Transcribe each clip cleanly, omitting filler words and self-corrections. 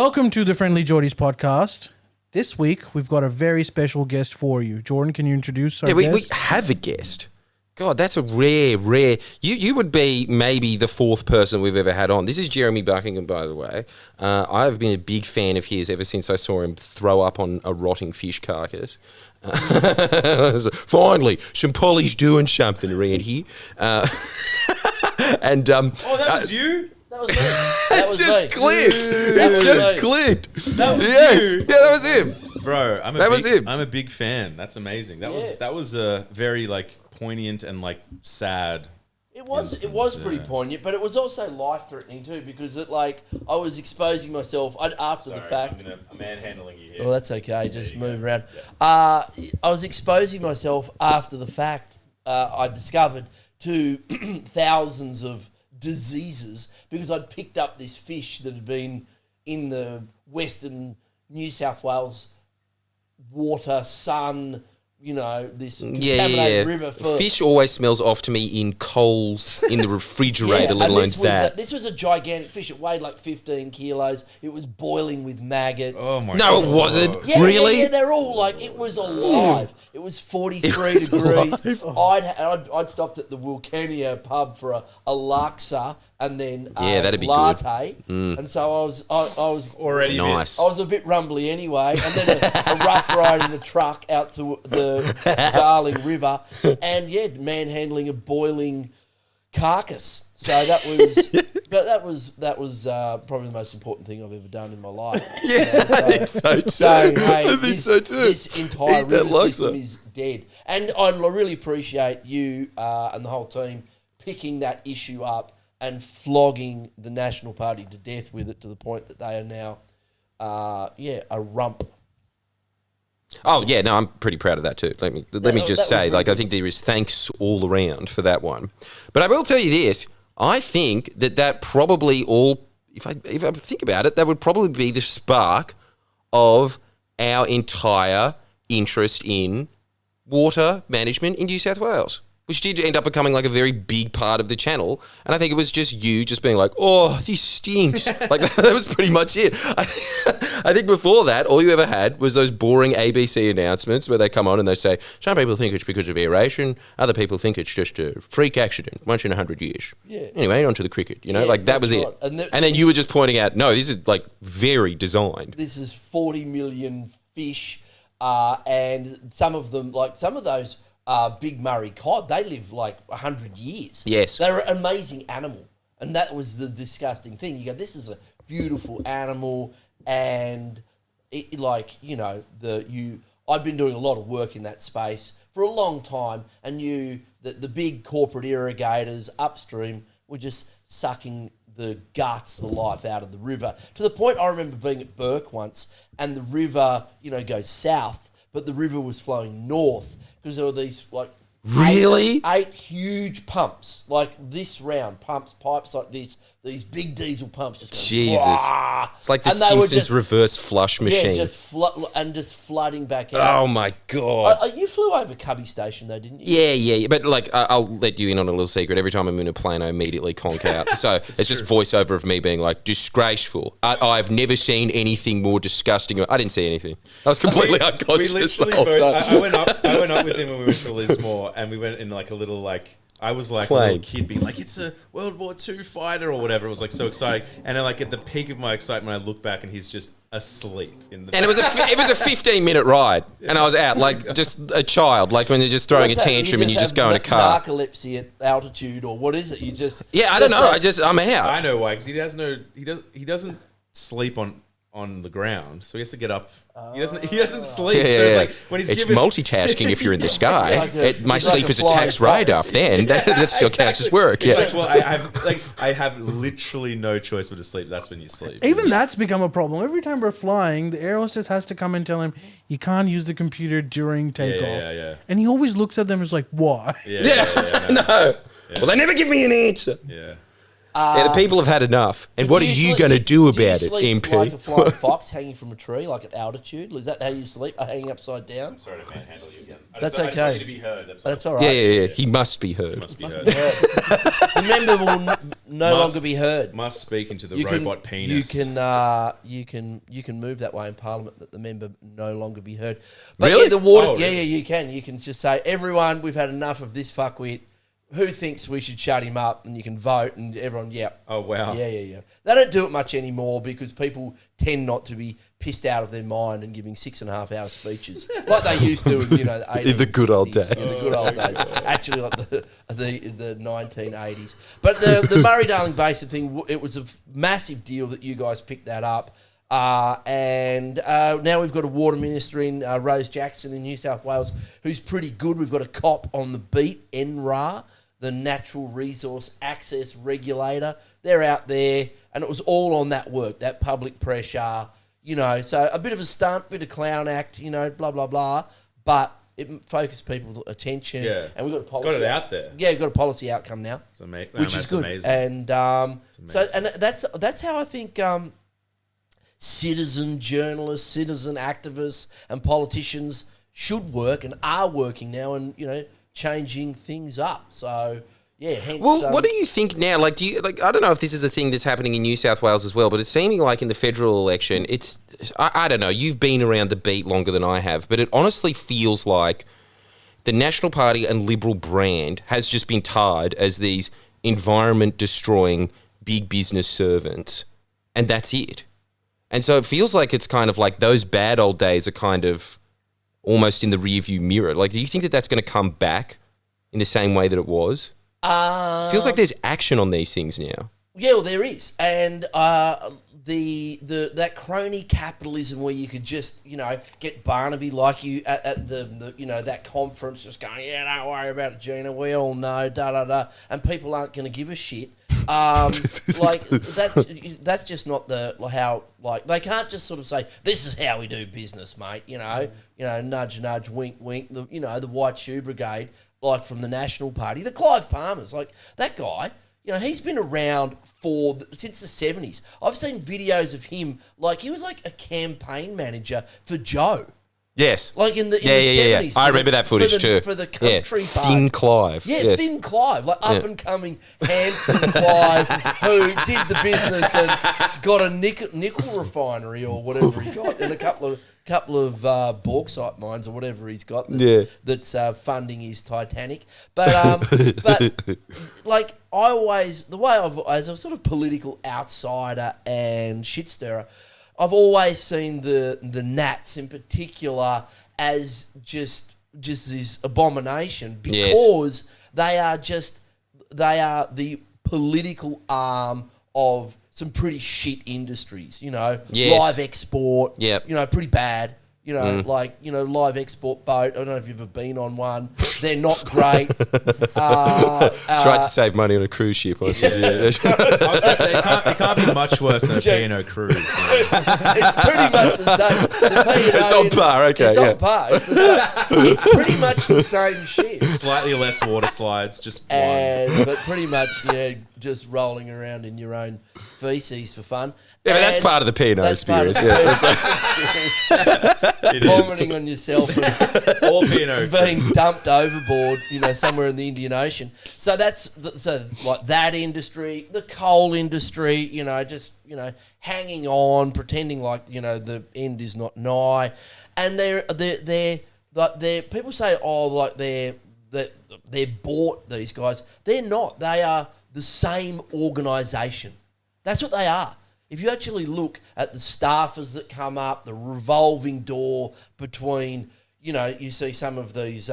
Welcome to the Friendly Geordies podcast. This week, we've got a very special guest for you. Jordan, can you introduce our guest? We have a guest. God, that's a rare. You would be maybe the fourth person we've ever had on. This is Jeremy Buckingham, by the way. I've been a big fan of his ever since I saw him throw up on a rotting fish carcass. Finally, some Polly's doing something around here. Oh, that was you? That was me. That was it just clicked. That was Yes. you. Yeah, that was him. Bro, I'm a big fan. That's amazing. That was a very poignant and sad. It was pretty poignant, but it was also life-threatening too because I was exposing myself after the fact. I'm manhandling you here. Well, that's okay. Just move around. I was exposing myself after the fact. I discovered to thousands of diseases because I'd picked up this fish that had been in the western New South Wales water, sun, this contaminated river. Fish always smells off to me in coals in the refrigerator, let alone that. This was a gigantic fish. It weighed 15 kilos. It was boiling with maggots. Oh my god. No, it wasn't. Yeah, really? Yeah, they're all it was alive. It was 43 degrees. I'd stopped at the Wilkenia pub for a laksa and then that'd be latte. good. And so I was Already nice. I was a bit rumbly anyway, and then a rough ride in a truck out to the Darling River, and manhandling a boiling carcass. So that was probably the most important thing I've ever done in my life. I think so too. I think so too. This entire Eat that river system laksa. is dead, and I really appreciate you and the whole team picking that issue up and flogging the National Party to death with it to the point that they are now, a rump. Oh yeah, no, I'm pretty proud of that too. Let me just say, I think there is thanks all around for that one. But I will tell you this: I think that probably if I think about it, that would probably be the spark of our entire interest in water management in New South Wales, which did end up becoming a very big part of the channel. And I think it was just you just being oh, this stinks. That was pretty much it. I think before that, all you ever had was those boring ABC announcements where they come on and they say, some people think it's because of aeration, other people think it's just a freak accident once in 100 years. Yeah. Anyway, on to the cricket, that was right. it. And then you were just pointing out, no, this is very designed. This is 40 million fish, and some of those Big Murray cod, they live 100 years. Yes. They're an amazing animal. And that was the disgusting thing. You go, this is a beautiful animal, and I'd been doing a lot of work in that space for a long time, and the big corporate irrigators upstream were just sucking the guts, the life out of the river. To the point I remember being at Burke once, and the river, goes south, but the river was flowing north because there were these Really? eight huge pumps this round, pipes like this, these big diesel pumps just going, Jesus. Wah! It's like the And they were Simpsons reverse flush machine. just flooding back out. Oh my God. You flew over Cubby Station though, didn't you? Yeah. But I'll let you in on a little secret. Every time I'm in a plane, I immediately conk out. So it's just voiceover of me being disgraceful. I've never seen anything more disgusting. I didn't see anything. I was completely unconscious the whole time. I went up with him when we went to Lismore, and we went in a little I was a little kid being it's a World War II fighter or whatever. It was so exciting. And then at the peak of my excitement, I look back and he's just asleep in the. And it was a 15-minute ride, and I was out just a child, when they're just throwing a tantrum and you just go in a car. Narcolepsy at altitude, or what is it? You just I don't know. I'm out. I know why, because he doesn't sleep on the ground, so he has to get up. He doesn't sleep. Yeah, so it's when he's it's multitasking if you're in the sky. My sleep is a tax write-off. Then that still counts as work. It's I have literally no choice but to sleep. That's when you sleep. Even that's become a problem. Every time we're flying, the air hostess has to come and tell him you can't use the computer during takeoff. Yeah. And he always looks at them and is like, why? Yeah. No. Yeah. Well, they never give me an answer. Yeah. The people have had enough. And what are you going to do about it, MP? Like a flying fox hanging from a tree, like at altitude? Is that how you sleep? Hanging upside down? I'm sorry to manhandle you again. That's I just okay. want you to be heard. That's all right. Yeah. He must be heard. Must be heard. The member will no longer be heard. Must speak into the robot penis. You can move that way in Parliament that the member no longer be heard. But Really? yeah, the water. Oh, yeah, really? you can. You can just say, everyone, we've had enough of this fuckwit. Who thinks we should shut him up? And you can vote, and everyone, yeah. Oh, wow. Yeah. They don't do it much anymore because people tend not to be pissed out of their mind and giving 6.5 hour speeches like they used to in the 80s. In the good old days. days. In the good old days. Actually, like the 1980s. But the Murray-Darling Basin thing, it was a massive deal that you guys picked that up. And now we've got a water minister in Rose Jackson in New South Wales who's pretty good. We've got a cop on the beat, NRA, the Natural Resource Access Regulator. They're out there, and it was all on that work, that public pressure, so a bit of a stunt, bit of clown act, blah, blah, blah, but it focused people's attention. Yeah. And we've got a policy. Got it out there. Yeah, we've got a policy outcome now. It's amazing. Which is good. Amazing. And amazing. that's how I think citizen journalists, citizen activists and politicians should work and are working now and, changing things up. So, yeah, hence... Well, what do you think now? I don't know if this is a thing that's happening in New South Wales as well, but it's seeming like in the federal election, I don't know, you've been around the beat longer than I have, but it honestly feels like the National Party and Liberal brand has just been tarred as these environment-destroying big business servants, and that's it. And so it feels like it's kind of like those bad old days are kind of almost in the rearview mirror. Do you think that that's going to come back in the same way that it was? Feels like there's action on these things now. Yeah, well, there is. And that crony capitalism where you could just, get Barnaby like you at the that conference just going, yeah, don't worry about it, Gina, we all know, da-da-da, and people aren't going to give a shit. That's just not how they can't just sort of say, this is how we do business, mate, nudge, nudge, wink, wink, the White Shoe Brigade, from the National Party, the Clive Palmers, that guy, he's been around since the 70s. I've seen videos of him, he was like a campaign manager for Joe. Yes. In the 70s. I remember that footage too. For the country part. Thin Clive. Yeah, yes. Thin Clive. Up-and-coming, handsome Clive who did the business and got a nickel refinery or whatever he got and a couple of bauxite mines or whatever he's got that's funding his Titanic. But as a sort of political outsider and shit stirrer, I've always seen the Nats in particular as just this abomination because they are the political arm of some pretty shit industries, live export, pretty bad. Live export boat. I don't know if you've ever been on one. They're not great. Tried to save money on a cruise ship. I said, I was going to say, it can't be much worse than a P&O cruise. It's pretty much the same. It's on par, okay. It's on par. It's pretty much the same shit. Slightly less water slides, just one. But pretty much, just rolling around in your own feces for fun. Yeah, but that's part of the P&O experience. Vomiting on yourself and all P&O being dumped overboard, somewhere in the Indian Ocean. So that's that industry, the coal industry, hanging on, pretending like the end is not nigh, and they're people say they're bought, these guys. They're not. They are the same organisation. That's what they are. If you actually look at the staffers that come up, the revolving door between, you see some of these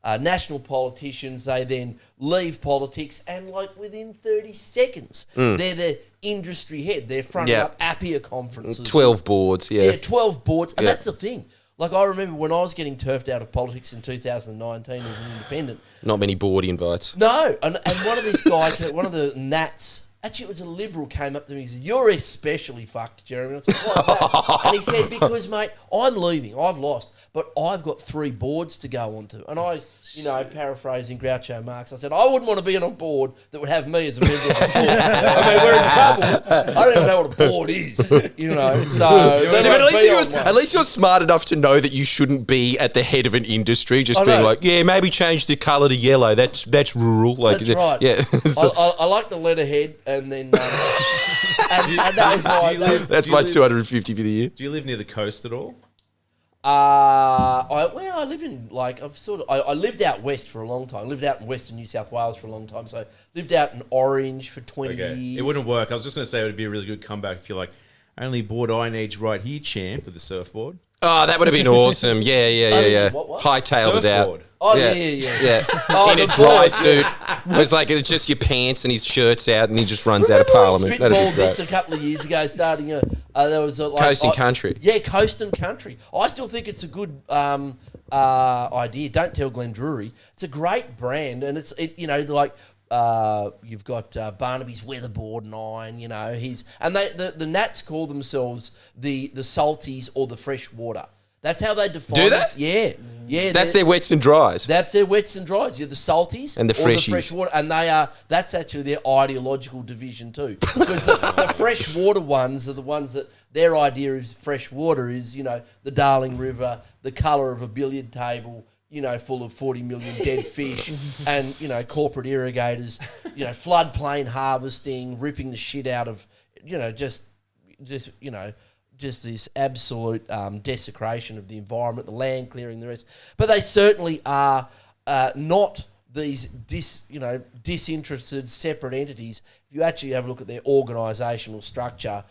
national politicians, they then leave politics and within 30 seconds, they're the industry head. They're fronting up APPIA conferences. 12 boards, yeah. Yeah, 12 boards. And that's the thing. I remember when I was getting turfed out of politics in 2019 as an independent. Not many board invites. No. And one of these guys, one of the Nats Actually, it was a Liberal came up to me and said, "You're especially fucked, Jeremy." And I said, "Why that?" And he said, "Because, mate, I'm leaving. I've lost, but I've got 3 boards to go onto." And I, paraphrasing Groucho Marx, I said, "I wouldn't want to be on a board that would have me as a member of the board. I mean, we're in trouble. I don't even know what a board is, So Yeah, but at least you're smart enough to know that you shouldn't be at the head of an industry, just being like, yeah, maybe change the colour to yellow. That's rural. Like, that's right. Yeah, I like the letterhead, and then and that was why. That's my 250 for the year. Do you live near the coast at all? I live in I lived out west for a long time. Lived out in Western New South Wales for a long time. So lived out in Orange for 20 years. It wouldn't work. I was just going to say it would be a really good comeback if you're like, only board Iron Age right here, champ, with the surfboard. Oh, that would have been awesome. Yeah. What? Hightailed it out. Surfboard. Oh, yeah. Oh, in a dry suit. It's just your pants and his shirt's out and he just runs out of Parliament. That'd Spitballed be great. this a couple of years ago, starting there was Coast and Country. Yeah, Coast and Country. I still think it's a good idea. Don't tell Glenn Drury. It's a great brand, and you've got Barnaby's Weatherboard 9, and the Nats call themselves the salties or the fresh water. That's how they define Do that? it. Yeah. That's their wets and dries. That's their wets and dries. You're the salties and the or freshies. the fresh water, and that's actually their ideological division too. Because the fresh water ones are the ones that their idea is fresh water is the Darling River, the colour of a billiard table, full of 40 million dead fish, and corporate irrigators, floodplain harvesting, ripping the shit out of just this absolute desecration of the environment, the land clearing, the rest. But they certainly are not these disinterested separate entities. If you actually have a look at their organisational structure,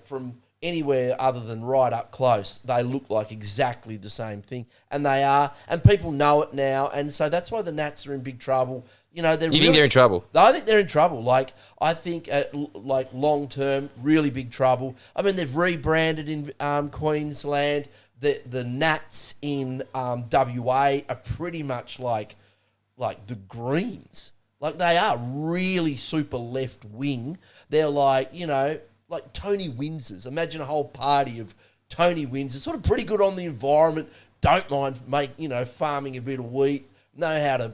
from anywhere other than right up close, they look like exactly the same thing, and they are, and people know it now, and so that's why the Nats are in big trouble. You think they're in trouble? I think they're in trouble. I think long term, really big trouble. I mean, they've rebranded in Queensland. The Nats in WA are pretty much like the Greens. Like, they are really super left wing. They're like Tony Windsors. Imagine a whole party of Tony Windsors, sort of pretty good on the environment, don't mind farming a bit of wheat, know how to,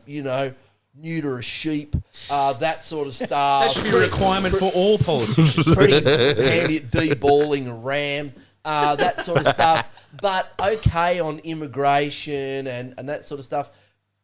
neuter a sheep, that sort of stuff. That should be a requirement for all politicians. Pretty handy at de-balling a ram, that sort of stuff. But okay on immigration and that sort of stuff.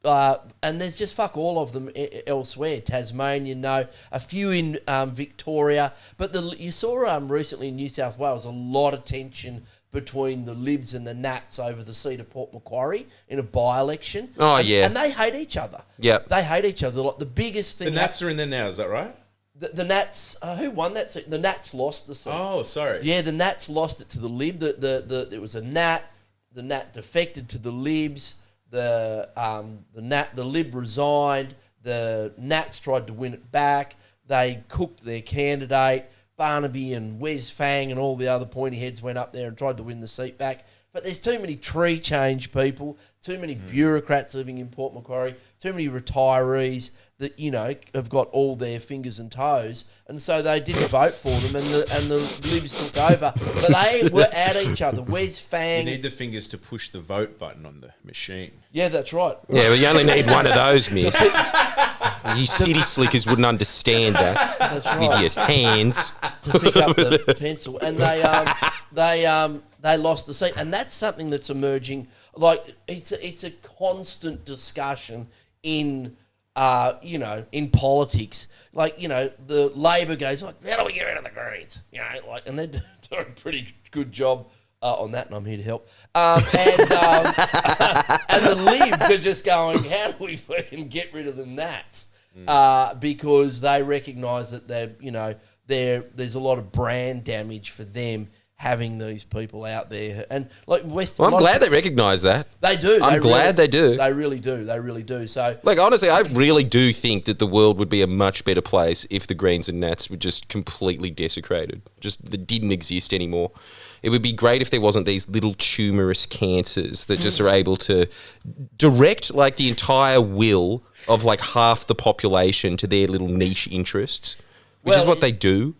And there's just fuck all of them elsewhere. Tasmania, a few in Victoria. But you saw recently in New South Wales a lot of tension between the Libs and the Nats over the seat of Port Macquarie in a by-election. Oh, And they hate each other. Yep. They hate each other. Like, the biggest thing... The Nats are in there now, is that right? The Nats... who won that seat? The Nats lost the seat. Oh, sorry. Yeah, the Nats lost it to the Lib. It was a Nat. The Nat defected to the Libs. The Lib resigned. The Nats tried to win it back. They cooked their candidate. Barnaby and Wes Fang and all the other pointy heads went up there and tried to win the seat back. But there's too many tree change people, too many bureaucrats living in Port Macquarie, too many retirees that, have got all their fingers and toes. And so they didn't vote for them, and the Libs took over. But they were at each other. Wes Fang... You need the fingers to push the vote button on the machine. Yeah, that's right. Yeah, but you only need one of those, miss. You city slickers wouldn't understand that. That's right. With your hands. To pick up the pencil, and they lost the seat, and that's something that's emerging. Like, it's a constant discussion in in politics. Like, the Labor goes like, how do we get rid of the Greens? And they're doing a pretty good job on that, and I'm here to help. And the Libs are just going, how do we fucking get rid of the Nats? Because they recognise that there's a lot of brand damage for them having these people out there. And like I'm glad they recognise that. They do. I'm glad they do. They really do. They really do. So, honestly, I really do think that the world would be a much better place if the Greens and Nats were just completely desecrated, just that didn't exist anymore. It would be great if there wasn't these little tumorous cancers that just are able to direct the entire will of half the population to their little niche interests. which is what they do.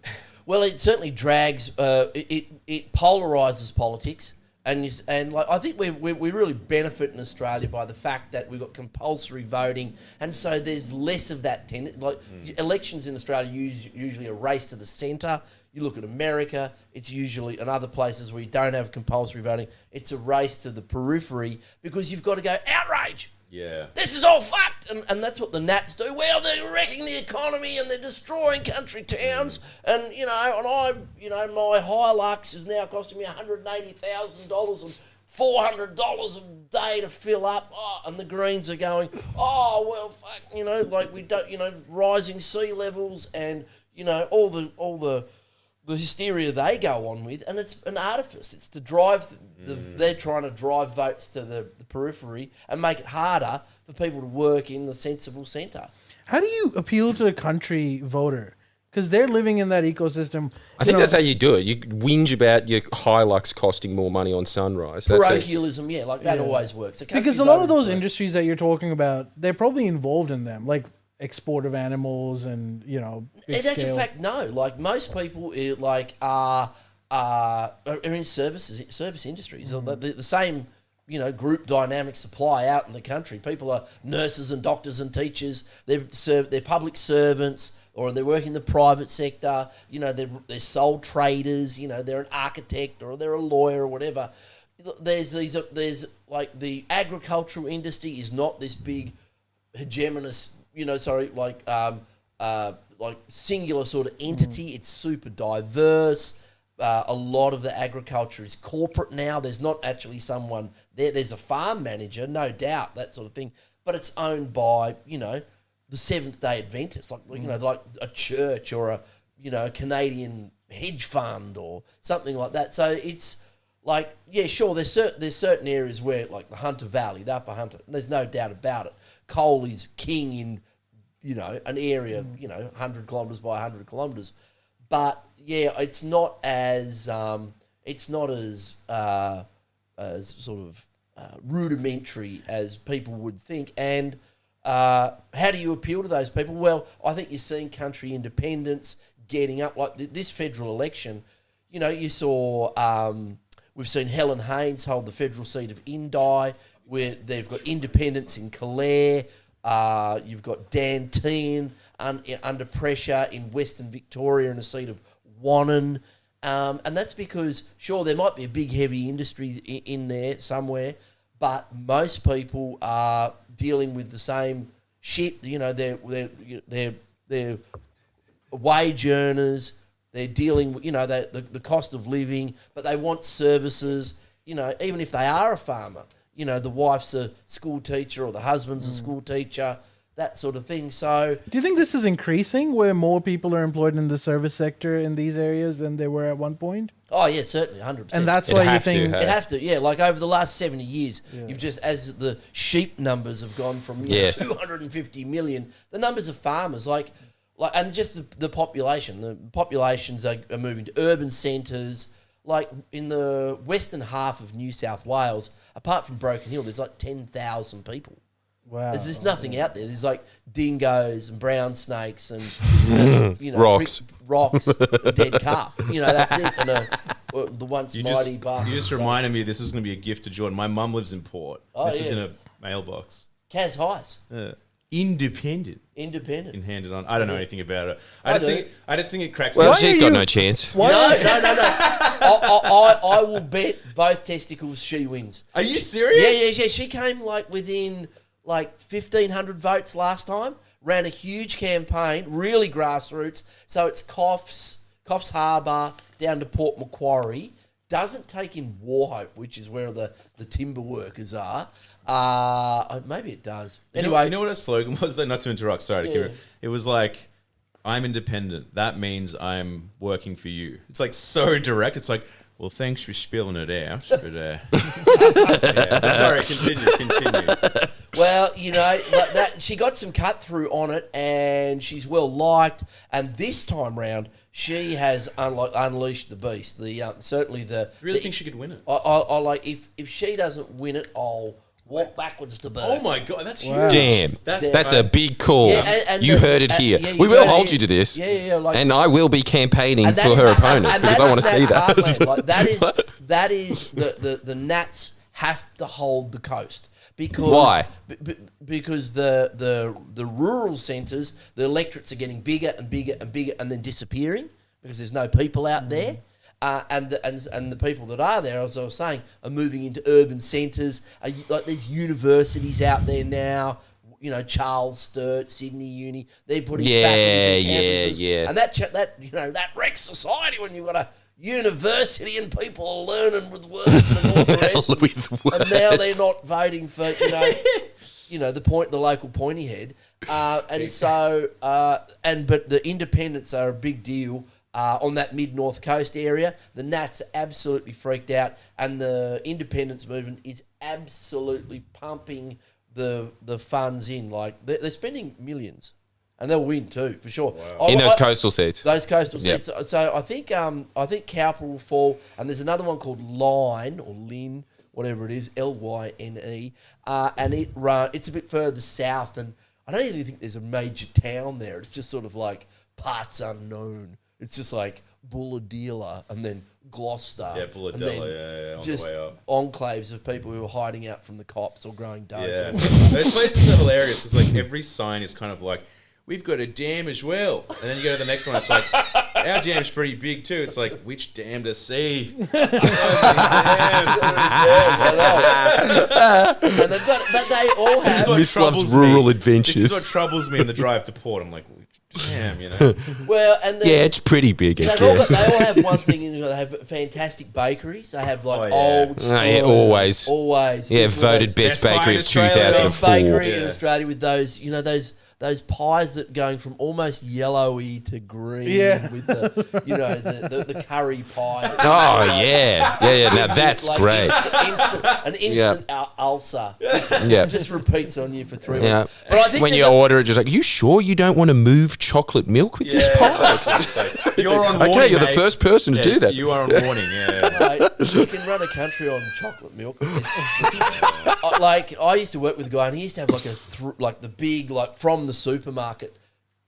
Well, it certainly drags. It polarizes politics, and like I think we really benefit in Australia by the fact that we've got compulsory voting, and so there's less of that tendency. Like elections in Australia usually a race to the centre. You look at America, it's usually, and other places where you don't have compulsory voting, it's a race to the periphery because you've got to go outrage. Yeah. This is all fucked. And that's what the Nats do. Well, they're wrecking the economy and they're destroying country towns. And, my Hilux is now costing me $180,000 and $400 a day to fill up. Oh, and the Greens are going, oh, well, fuck, we don't, rising sea levels and, all the hysteria they go on with, and it's an artifice. It's to drive, they're trying to drive votes to the periphery and make it harder for people to work in the sensible centre. How do you appeal to a country voter? Because they're living in that ecosystem. I think that's how you do it. You whinge about your Hilux costing more money on Sunrise. Parochialism, that always works. Because a lot of those industries that you're talking about, they're probably involved in them, like export of animals and in actual fact, no. Like most people, are in service industries. The same, group dynamics apply out in the country. People are nurses and doctors and teachers. They're public servants, or they work in the private sector. They're sole traders. They're an architect or they're a lawyer or whatever. There's like the agricultural industry is not this big hegemonous. Like singular sort of entity. It's super diverse. A lot of the agriculture is corporate now. There's not actually someone there. There's a farm manager, no doubt, that sort of thing. But it's owned by, the Seventh-day Adventists, like a church or a Canadian hedge fund or something like that. So it's like, yeah, sure, there's certain areas where, like the Hunter Valley, the Upper Hunter, there's no doubt about it. Coal is king in, an area, 100 kilometres by 100 kilometres. But, yeah, it's not as sort of rudimentary as people would think. And how do you appeal to those people? Well, I think you're seeing country independence getting up. Like this federal election, you saw... we've seen Helen Haynes hold the federal seat of Indi, where they've got independents in Calare. You've got Dan Tehan under pressure in Western Victoria in a seat of Wannon. And that's because, sure, there might be a big, heavy industry in there somewhere, but most people are dealing with the same shit. They're wage earners. They're dealing with, the cost of living, but they want services, even if they are a farmer. The wife's a school teacher or the husband's a school teacher, that sort of thing. So, do you think this is increasing where more people are employed in the service sector in these areas than they were at one point? Oh, yeah, certainly, 100%. And that's why you think... It'd have to, yeah. Like over the last 70 years, you've just, as the sheep numbers have gone from 250 million, the numbers of farmers, and just the population. The populations are moving to urban centres. Like in the western half of New South Wales, apart from Broken Hill, there's like 10,000 people. Wow. There's nothing out there. There's like dingoes and brown snakes and rocks, a dead carp. That's it. And the once mighty bar. You just reminded me this was going to be a gift to Jordan. My mum lives in Port. This was in a mailbox. Kaz Heiss. Independent. And handed on. I don't know anything about it. I just think it cracks. Well, she's got no chance. No. I will bet both testicles she wins. Are you serious? Yeah. She came within 1,500 votes last time. Ran a huge campaign, really grassroots. So it's Coffs Harbour down to Port Macquarie. Doesn't take in Warhope, which is where the timber workers are. Maybe it does. Anyway, you know what her slogan was? Not to interrupt. Sorry, Kira. It was like, "I'm independent. That means I'm working for you." It's like so direct. It's like, well, thanks for spilling it out. But sorry, continue. Well, that she got some cut through on it, and she's well liked. And this time round, she has unleashed the beast. Certainly the. You really think she could win it? I like if she doesn't win it, I'll walk backwards to Burke. Oh my god, that's Wow. huge. Damn. That's a big call. Yeah, and you heard it here. yeah, you we will heard hold it. you to this. Yeah, like, and I will be campaigning and that for is- her and- opponent and because I want to see that. heartland. Like, that is the Nats have to hold the coast. Because Why? Because the rural centres, the electorates are getting bigger and bigger and bigger, and then disappearing because there's no people out there, and the people that are there, as I was saying, are moving into urban centres. Like there's universities out there now. You know, Charles Sturt, Sydney Uni. They're putting faculties and campuses, yeah. and that wrecks society when you've got a university and people are learning with words and all the rest. With And now they're words. not voting for the local pointy head, but the independents are a big deal on that mid-north coast area. The Nats are absolutely freaked out, and the independence movement is absolutely pumping the funds in. Like they're spending millions, and they'll win too for sure. Wow. In those coastal seats. Those coastal Yep. seats. So I think Cowper will fall, and there's another one called Line or Lynn, whatever it is, Lyne, and it's a bit further south, and I don't even think there's a major town there. It's just sort of like parts unknown. It's just like Bulladila and then Gloucester. Yeah, and Bulladella, then on just the way up. enclaves of people who are hiding out from the cops or growing dope. Yeah. Those places are hilarious because like every sign is kind of like, we've got a dam as well. And then you go to the next one, it's like, our dam's pretty big too. It's like, which dam to see? So many dams. And they've got, but they all This is have. what Miss loves troubles rural me. adventures. This is what troubles me in the drive to port. I'm like, damn, you know. Well, and Yeah, it's pretty big, I they all guess. have one thing. They have fantastic bakeries. They have like Oh, yeah. old. Oh, yeah, always. Always. Yeah, It's one of voted those best Best bakery pie of in Australia. best 2004. bakery in Yeah. Australia with those pies that going from almost yellowy to green. Yeah. With the curry pie. Oh, yeah. Now that's Like great. An instant ulcer. Yeah. Just repeats on you for 3 Yeah. weeks. But I think When there's you a- order it, just like, you sure you don't want to move chocolate milk with this pie? You're on warning, Okay, you're the mate. first person to do that. You are on warning, yeah. Mate, you can run a country on chocolate milk. I used to work with a guy, and he used to have like the big, like from the supermarket.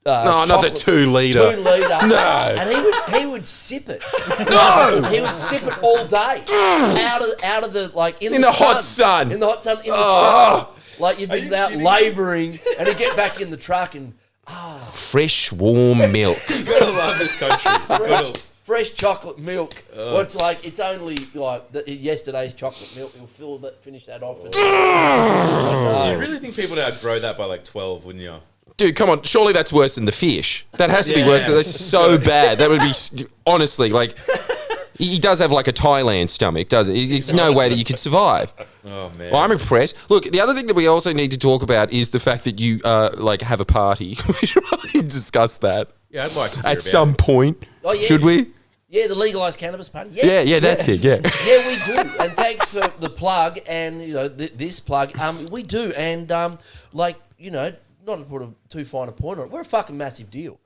No, not the 2 litre. 2 litre. No. And he would sip it. No! He would sip it all day. out of the like in the hot sun. In the hot sun in the Oh. truck. Like you've been you out kidding me? labouring, and he'd get back in the truck and Fresh, warm milk. You gotta love this country. You gotta- fresh chocolate milk. Well, it's only like yesterday's chocolate milk. You'll finish that off. You really think people would outgrow that by like 12, wouldn't you? Dude, come on. Surely that's worse than the fish. That has to be Yeah. worse. That's so bad. That would be, honestly, like, he does have like a Thailand stomach, doesn't he? There's no way that you could survive. Oh, man. Well, I'm impressed. Look, the other thing that we also need to talk about is the fact that you, have a party. We should probably discuss that Yeah, I'd like to hear at about some it. point. Oh, yeah. Should we? Yeah, the Legalise Cannabis Party. Yes. Yeah, that thing, yeah. Yeah, we do. And thanks for the plug and, this plug. We do. And, not to put too fine a point on it, we're a fucking massive deal.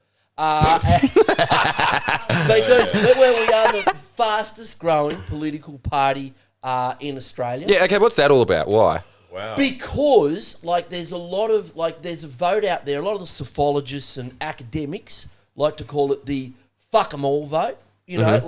Because we are the fastest growing political party in Australia. Yeah, okay, what's that all about? Why? Wow. Because, there's a lot of, there's a vote out there. A lot of the psephologists and academics like to call it the fuck 'em all vote. I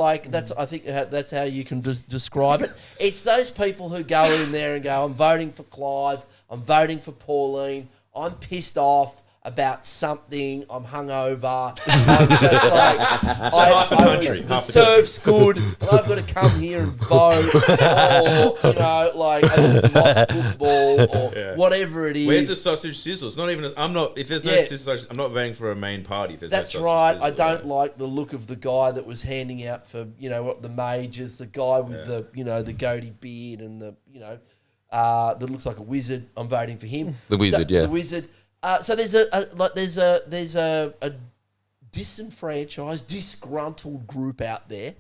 think that's how you can describe it. It's those people who go in there and go, I'm voting for Clive, I'm voting for Pauline, I'm pissed off about something, I'm hungover, I'm just like, half the country, the half the surf's good, and I've got to come here and vote, or, I just lost football, or whatever it is. Where's the sausage sizzle? It's not even. If there's no Yeah. sausage, I'm not voting for a main party. If there's That's no sausage right. sizzle, I don't like the look of the guy that was handing out for the majors. The guy with the goatee beard and that looks like a wizard. I'm voting for him. The wizard, yeah. The wizard. So there's a disenfranchised, disgruntled group out there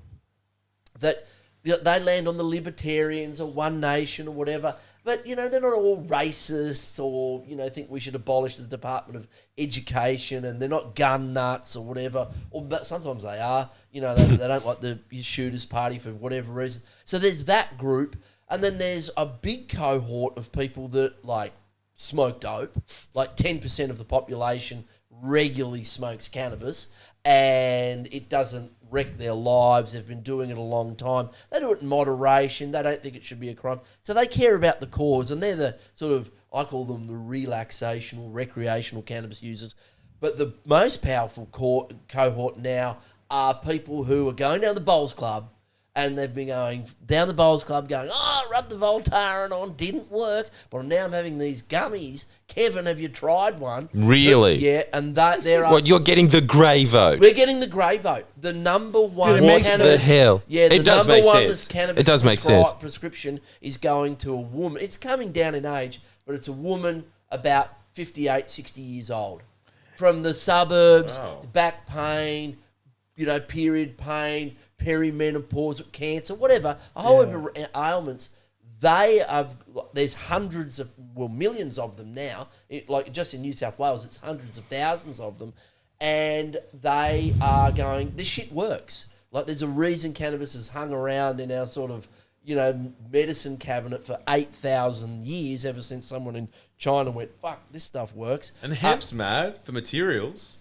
that they land on the Libertarians or One Nation or whatever. But, they're not all racists or, think we should abolish the Department of Education, and they're not gun nuts or whatever. But sometimes they are. They don't like the Shooters Party for whatever reason. So there's that group. And then there's a big cohort of people that like smoke dope. Like 10% of the population regularly smokes cannabis, and it doesn't wreck their lives. They've been doing it a long time. They do it in moderation. They don't think it should be a crime. So they care about the cause, and they're the sort of, I call them the relaxational, recreational cannabis users. But the most powerful cohort now are people who are going down the bowls club, and they've been going down the bowls club going, oh, rub the Voltaren on, didn't work, but now I'm having these gummies. Kevin, have you tried one? Really? Yeah, and they're Well, you're getting the grey vote. We're getting the grey vote. The number one What the hell? Yeah, the It does number make one sense. cannabis It does make sense. prescription is going to a woman. It's coming down in age, but it's a woman about 58, 60 years old. From the suburbs, back pain, period pain, perimenopause, cancer, whatever, a whole heap of ailments. There's hundreds of, millions of them now. Just in New South Wales, it's hundreds of thousands of them. And they are going, this shit works. Like, there's a reason cannabis has hung around in our sort of, medicine cabinet for 8,000 years, ever since someone in China went, fuck, this stuff works. And hemp's mad for materials.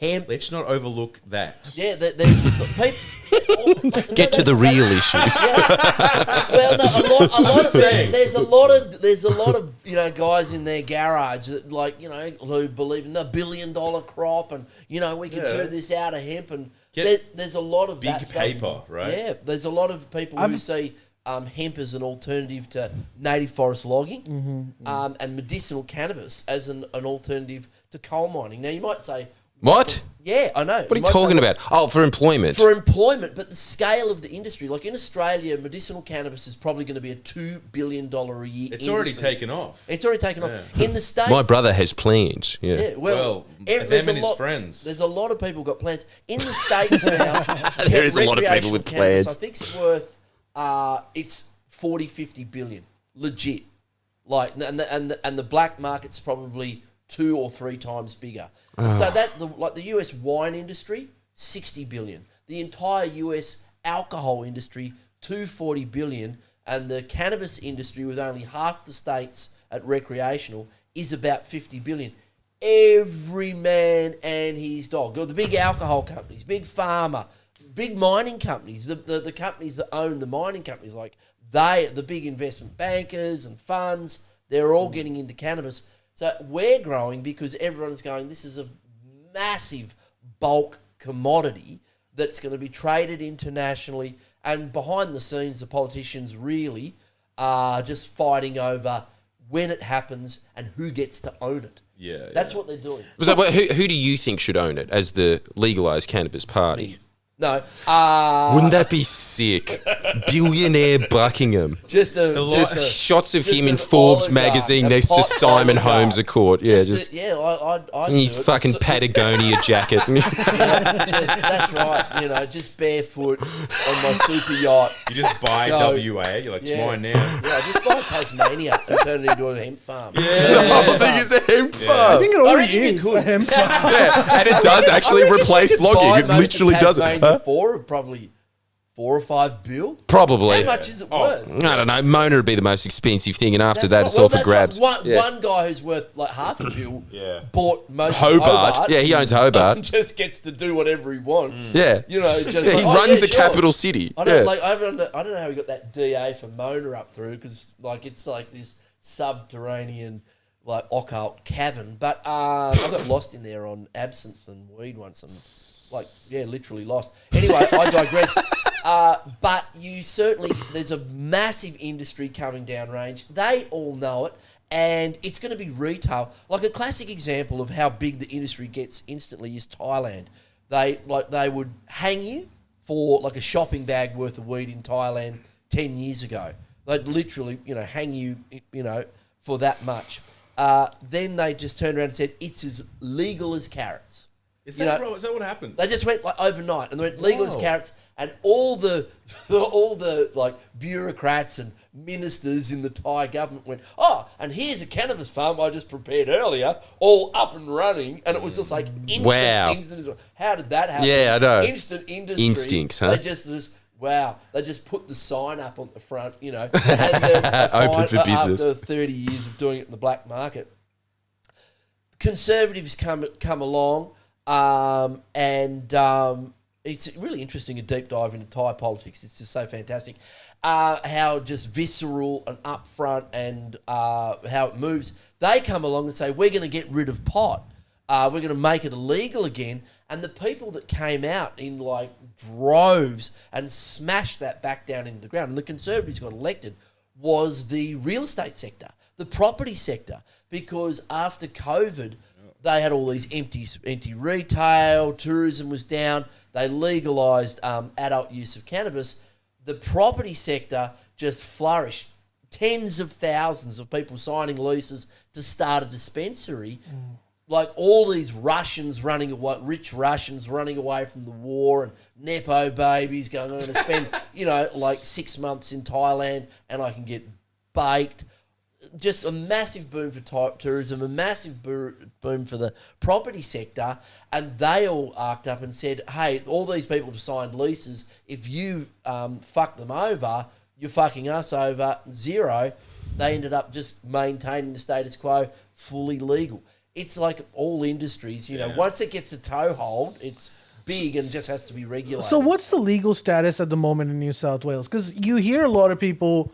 Hemp. Let's not overlook that. Yeah, there's people. Get to the real issues. Yeah. Well, no, a lot of there's a lot of guys in their garage that who believe in the $1 billion crop, and we can do this out of hemp, and there's a lot of big that paper, stuff. right? Yeah, there's a lot of people who see hemp as an alternative to native forest logging, and medicinal cannabis as an alternative to coal mining. Now you might say, What? yeah, I know. What are you talking about? Oh, for employment. For employment, but the scale of the industry, like in Australia, medicinal cannabis is probably going to be a $2 billion a year It's industry. already taken off. It's already taken off. In the States... My brother has plans. Yeah. Yeah, well, him there's and a his lot, friends. There's a lot of people got plans. In the States now... There is a lot of people with recreational cannabis, plans. I think it's worth... it's 40, 50 billion. Legit. Like, and the black market's probably 2 or 3 times bigger. So the US wine industry, 60 billion. The entire US alcohol industry, 240 billion, and the cannabis industry, with only half the states at recreational, is about 50 billion. Every man and his dog. The big alcohol companies, big pharma, big mining companies, the companies that own the mining companies, like the big investment bankers and funds, they're all getting into cannabis. So we're growing because everyone's going, this is a massive bulk commodity that's going to be traded internationally. And behind the scenes, the politicians really are just fighting over when it happens and who gets to own it. Yeah, That's what they're doing. So, who do you think should own it as the Legalise Cannabis Party? No. Wouldn't that be sick? Billionaire Buckingham. Just shots of him in an Forbes oligarch, magazine a next to pot Simon oligarch. Holmes at court. Yeah, I'd in his do it. fucking Patagonia jacket. That's right. Just barefoot on my super yacht. You just buy Go. WA. You're like, it's mine now. Yeah, just buy Tasmania and turn it into a hemp farm. I think it's a hemp farm. I think it I already reckon you is. could. a hemp farm. Yeah, and it does actually I reckon replace you could buy logging. It most literally of does it. Tasmania Huh? for probably 4 or 5 bill. Probably. How much is it worth? I don't know. Mona would be the most expensive thing, and after that, That's it's right. all for That's grabs. right. Yeah. One guy who's worth like half a bill Yeah. bought most Hobart. of Hobart. Yeah, he owns Hobart. And just gets to do whatever he wants. Yeah. Just Yeah, like, he oh, runs a sure. capital city. I don't know how he got that DA for Mona up through, because it's like this subterranean occult cavern. But I got lost in there on absinthe and weed once, and literally lost. Anyway, I digress. But there's a massive industry coming down range. They all know it, and it's going to be retail. Like a classic example of how big the industry gets instantly is Thailand. They would hang you for like a shopping bag worth of weed in Thailand 10 years ago. They'd literally, hang you, for that much. Then they just turned around and said, it's as legal as carrots. Is that what happened? They just went overnight, and they went legal as carrots, and all the bureaucrats and ministers in the Thai government went, oh, and here's a cannabis farm I just prepared earlier, all up and running, and it was just like instant. Wow. Instant. How did that happen? Yeah, I know. Instant industry. Instincts, huh? They just wow, they just put the sign up on the front, you know, and then Open for business. after 30 years of doing it in the black market. Conservatives come along, and it's really interesting, a deep dive into Thai politics. It's just so fantastic. How just visceral and upfront and how it moves. They come along and say, we're going to get rid of pot. We're going to make it illegal again. And the people that came out in like droves and smashed that back down into the ground, and the Conservatives got elected, was the real estate sector, the property sector, because after COVID, they had all these empty retail, tourism was down, they legalised adult use of cannabis. The property sector just flourished. Tens of thousands of people signing leases to start a dispensary. Like all these Russians running away, rich Russians running away from the war, and Nepo babies going, I'm going to spend, like 6 months in Thailand and I can get baked. Just a massive boom for tourism, a massive boom for the property sector. And they all arced up and said, hey, all these people have signed leases. If you fuck them over, you're fucking us over. Zero. They ended up just maintaining the status quo, fully legal. It's like all industries, once it gets a toehold, it's big and just has to be regulated. So what's the legal status at the moment in New South Wales? Because you hear a lot of people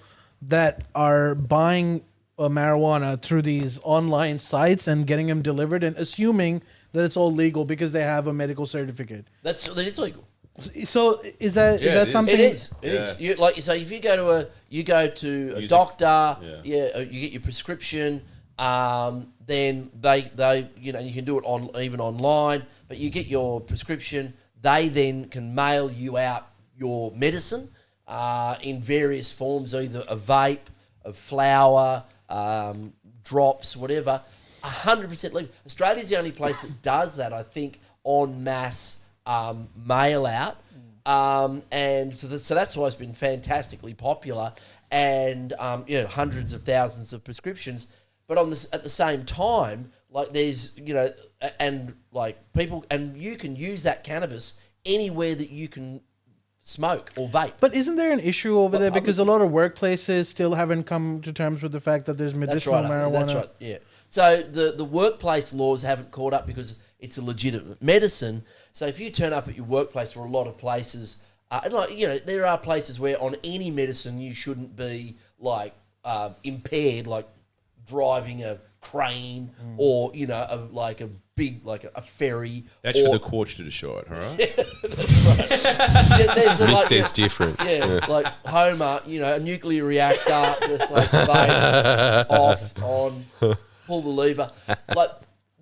that are buying marijuana through these online sites and getting them delivered and assuming that it's all legal because they have a medical certificate. That is legal. So is that something? It is. It is. So if you go to a doctor, you get your prescription. Then they you can do it even online, but you get your prescription. They then can mail you out your medicine in various forms, either a vape, a flower, drops, whatever. 100% legal. Australia's the only place that does that, I think, en masse mail out. And so that's why it's been fantastically popular, and hundreds of thousands of prescriptions. But at the same time, like there's, and like people, and you can use that cannabis anywhere that you can smoke or vape. But isn't there an issue over there because a lot of workplaces still haven't come to terms with the fact that there's medicinal marijuana? That's right, yeah. So the workplace laws haven't caught up because it's a legitimate medicine. So if you turn up at your workplace, for a lot of places, there are places where on any medicine you shouldn't be impaired, like driving a crane or a big a ferry. That's for the court to decide, all right? That's right. This says different. Yeah, like Homer, a nuclear reactor, just vape, off, on, pull the lever.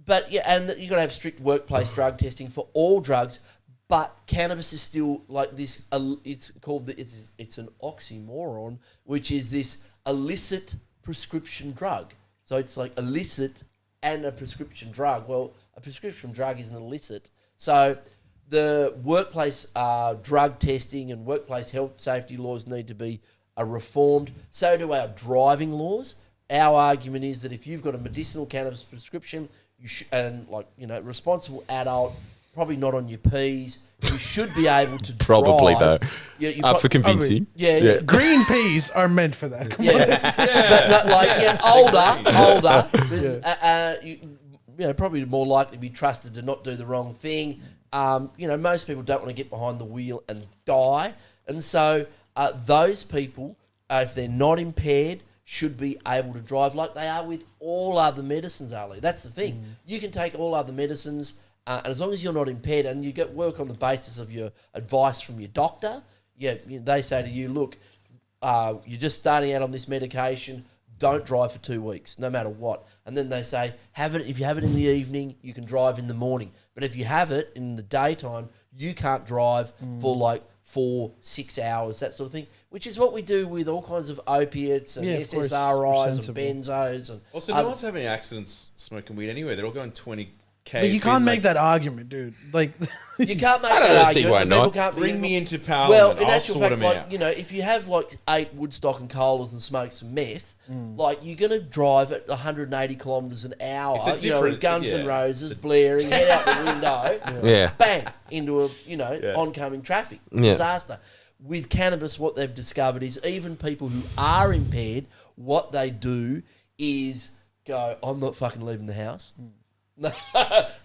And you've got to have strict workplace drug testing for all drugs. But cannabis is still like this. It's an oxymoron, which is this illicit prescription drug. So it's like illicit and a prescription drug. Well, a prescription drug isn't illicit. So the workplace drug testing and workplace health safety laws need to be reformed. So do our driving laws. Our argument is that if you've got a medicinal cannabis prescription, responsible adult, probably not on your P's, you should be able to Probably drive. though. Up for convincing. Yeah. Green peas are meant for that. Older, probably more likely to be trusted to not do the wrong thing. Most people don't want to get behind the wheel and die. And so those people, if they're not impaired, should be able to drive like they are with all other medicines, Ali. That's the thing. You can take all other medicines, and as long as you're not impaired and you get work on the basis of your advice from your doctor, they say to you, look, you're just starting out on this medication, don't drive for 2 weeks, no matter what. And then they say, if you have it in the evening, you can drive in the morning. But if you have it in the daytime, you can't drive for 4-6 hours, that sort of thing, which is what we do with all kinds of opiates and SSRIs and benzos. And also, no one's having accidents smoking weed anyway. They're all going 20 But you can't make that argument, dude. Like you can't make I that don't argument. see why not. People can't Bring be me into Parliament. Well, in I'll actual sort fact, them out. if you have 8 Woodstock and Colas and smoke some meth, you're going to drive at 180 kilometres an hour. It's a different, with Guns N' Roses blaring, head out the window, bang into oncoming traffic disaster. with cannabis, what they've discovered is even people who are impaired, what they do is go, I'm not fucking leaving the house.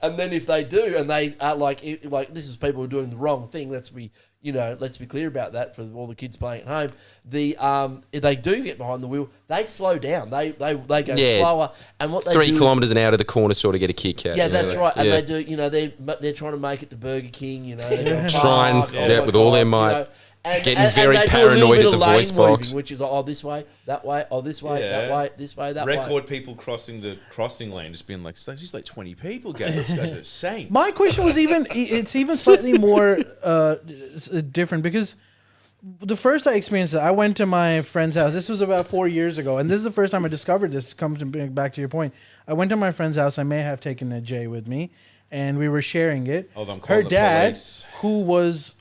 And then if they do, and they are like this is people who are doing the wrong thing. Let's be clear about that for all the kids playing at home. If they do get behind the wheel, they slow down. They go slower. And what they 3 do kilometres an hour to the corner, sort of get a kick out. yeah, that's right. And they do. They're trying to make it to Burger King. They're Trying with all their might. Getting very they paranoid do a at the lane voice box. moving, which is like, this way, that way, this way, that way, this way, that way. Record people crossing the crossing lane, just being like, there's just like 20 people getting this guy's a saint. My question was it's even slightly more different because the first I experienced it, I went to my friend's house. This was about 4 years ago, and this is the first time I discovered this. Come to back to your point, I went to my friend's house. I may have taken a J with me, and we were sharing it. Hold on, her the dad, police. who was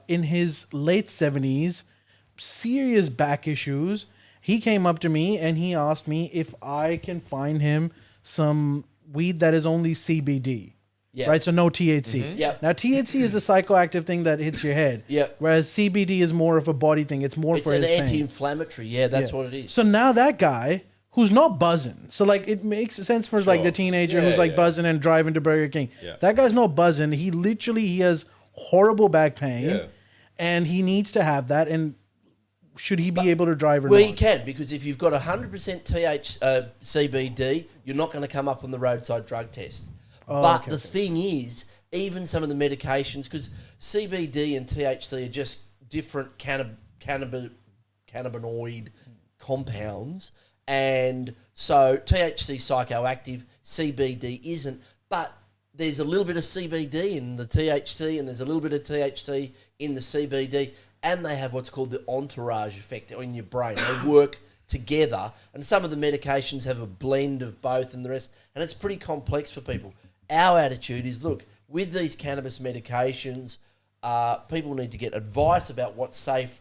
in his late 70s, serious back issues. He came up to me and he asked me if I can find him some weed that is only CBD. Yeah. Right, so no THC. Mm-hmm. Yep. Now THC is a psychoactive thing that hits your head. Yep. Whereas CBD is more of a body thing. It's more It's for an his pain. anti-inflammatory. Yeah, that's what it is. So now that guy who's not buzzing, so like it makes sense for like the teenager who's like buzzing and driving to Burger King. Yeah. That guy's not buzzing. He has horrible back pain, and he needs to have that. And should he be able to drive or Well, not? you can, because if you've got 100% CBD, you're not going to come up on the roadside drug test. But the thing is, even some of the medications, because CBD and THC are just different cannabinoid compounds, and so THC is psychoactive, CBD isn't, but there's a little bit of CBD in the THC and there's a little bit of THC in the CBD, and they have what's called the entourage effect on your brain. They work together, and some of the medications have a blend of both and the rest, and it's pretty complex for people. Our attitude is, look, with these cannabis medications, people need to get advice about what's safe,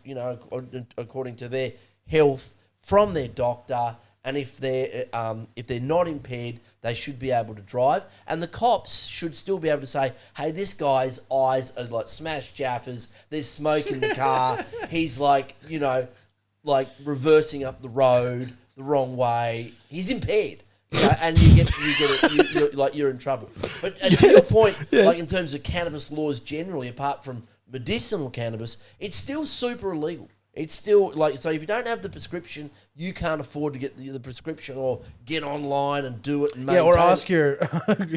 according to their health from their doctor, and if they're not impaired, they should be able to drive. And the cops should still be able to say, hey, this guy's eyes are like smashed jaffers, there's smoke in the car, he's like reversing up the road the wrong way, he's impaired. And you're in trouble. But to your point, like in terms of cannabis laws generally, apart from medicinal cannabis, it's still super illegal. It's still so if you don't have the prescription, you can't afford to get the prescription or get online and do it and maintain or ask it.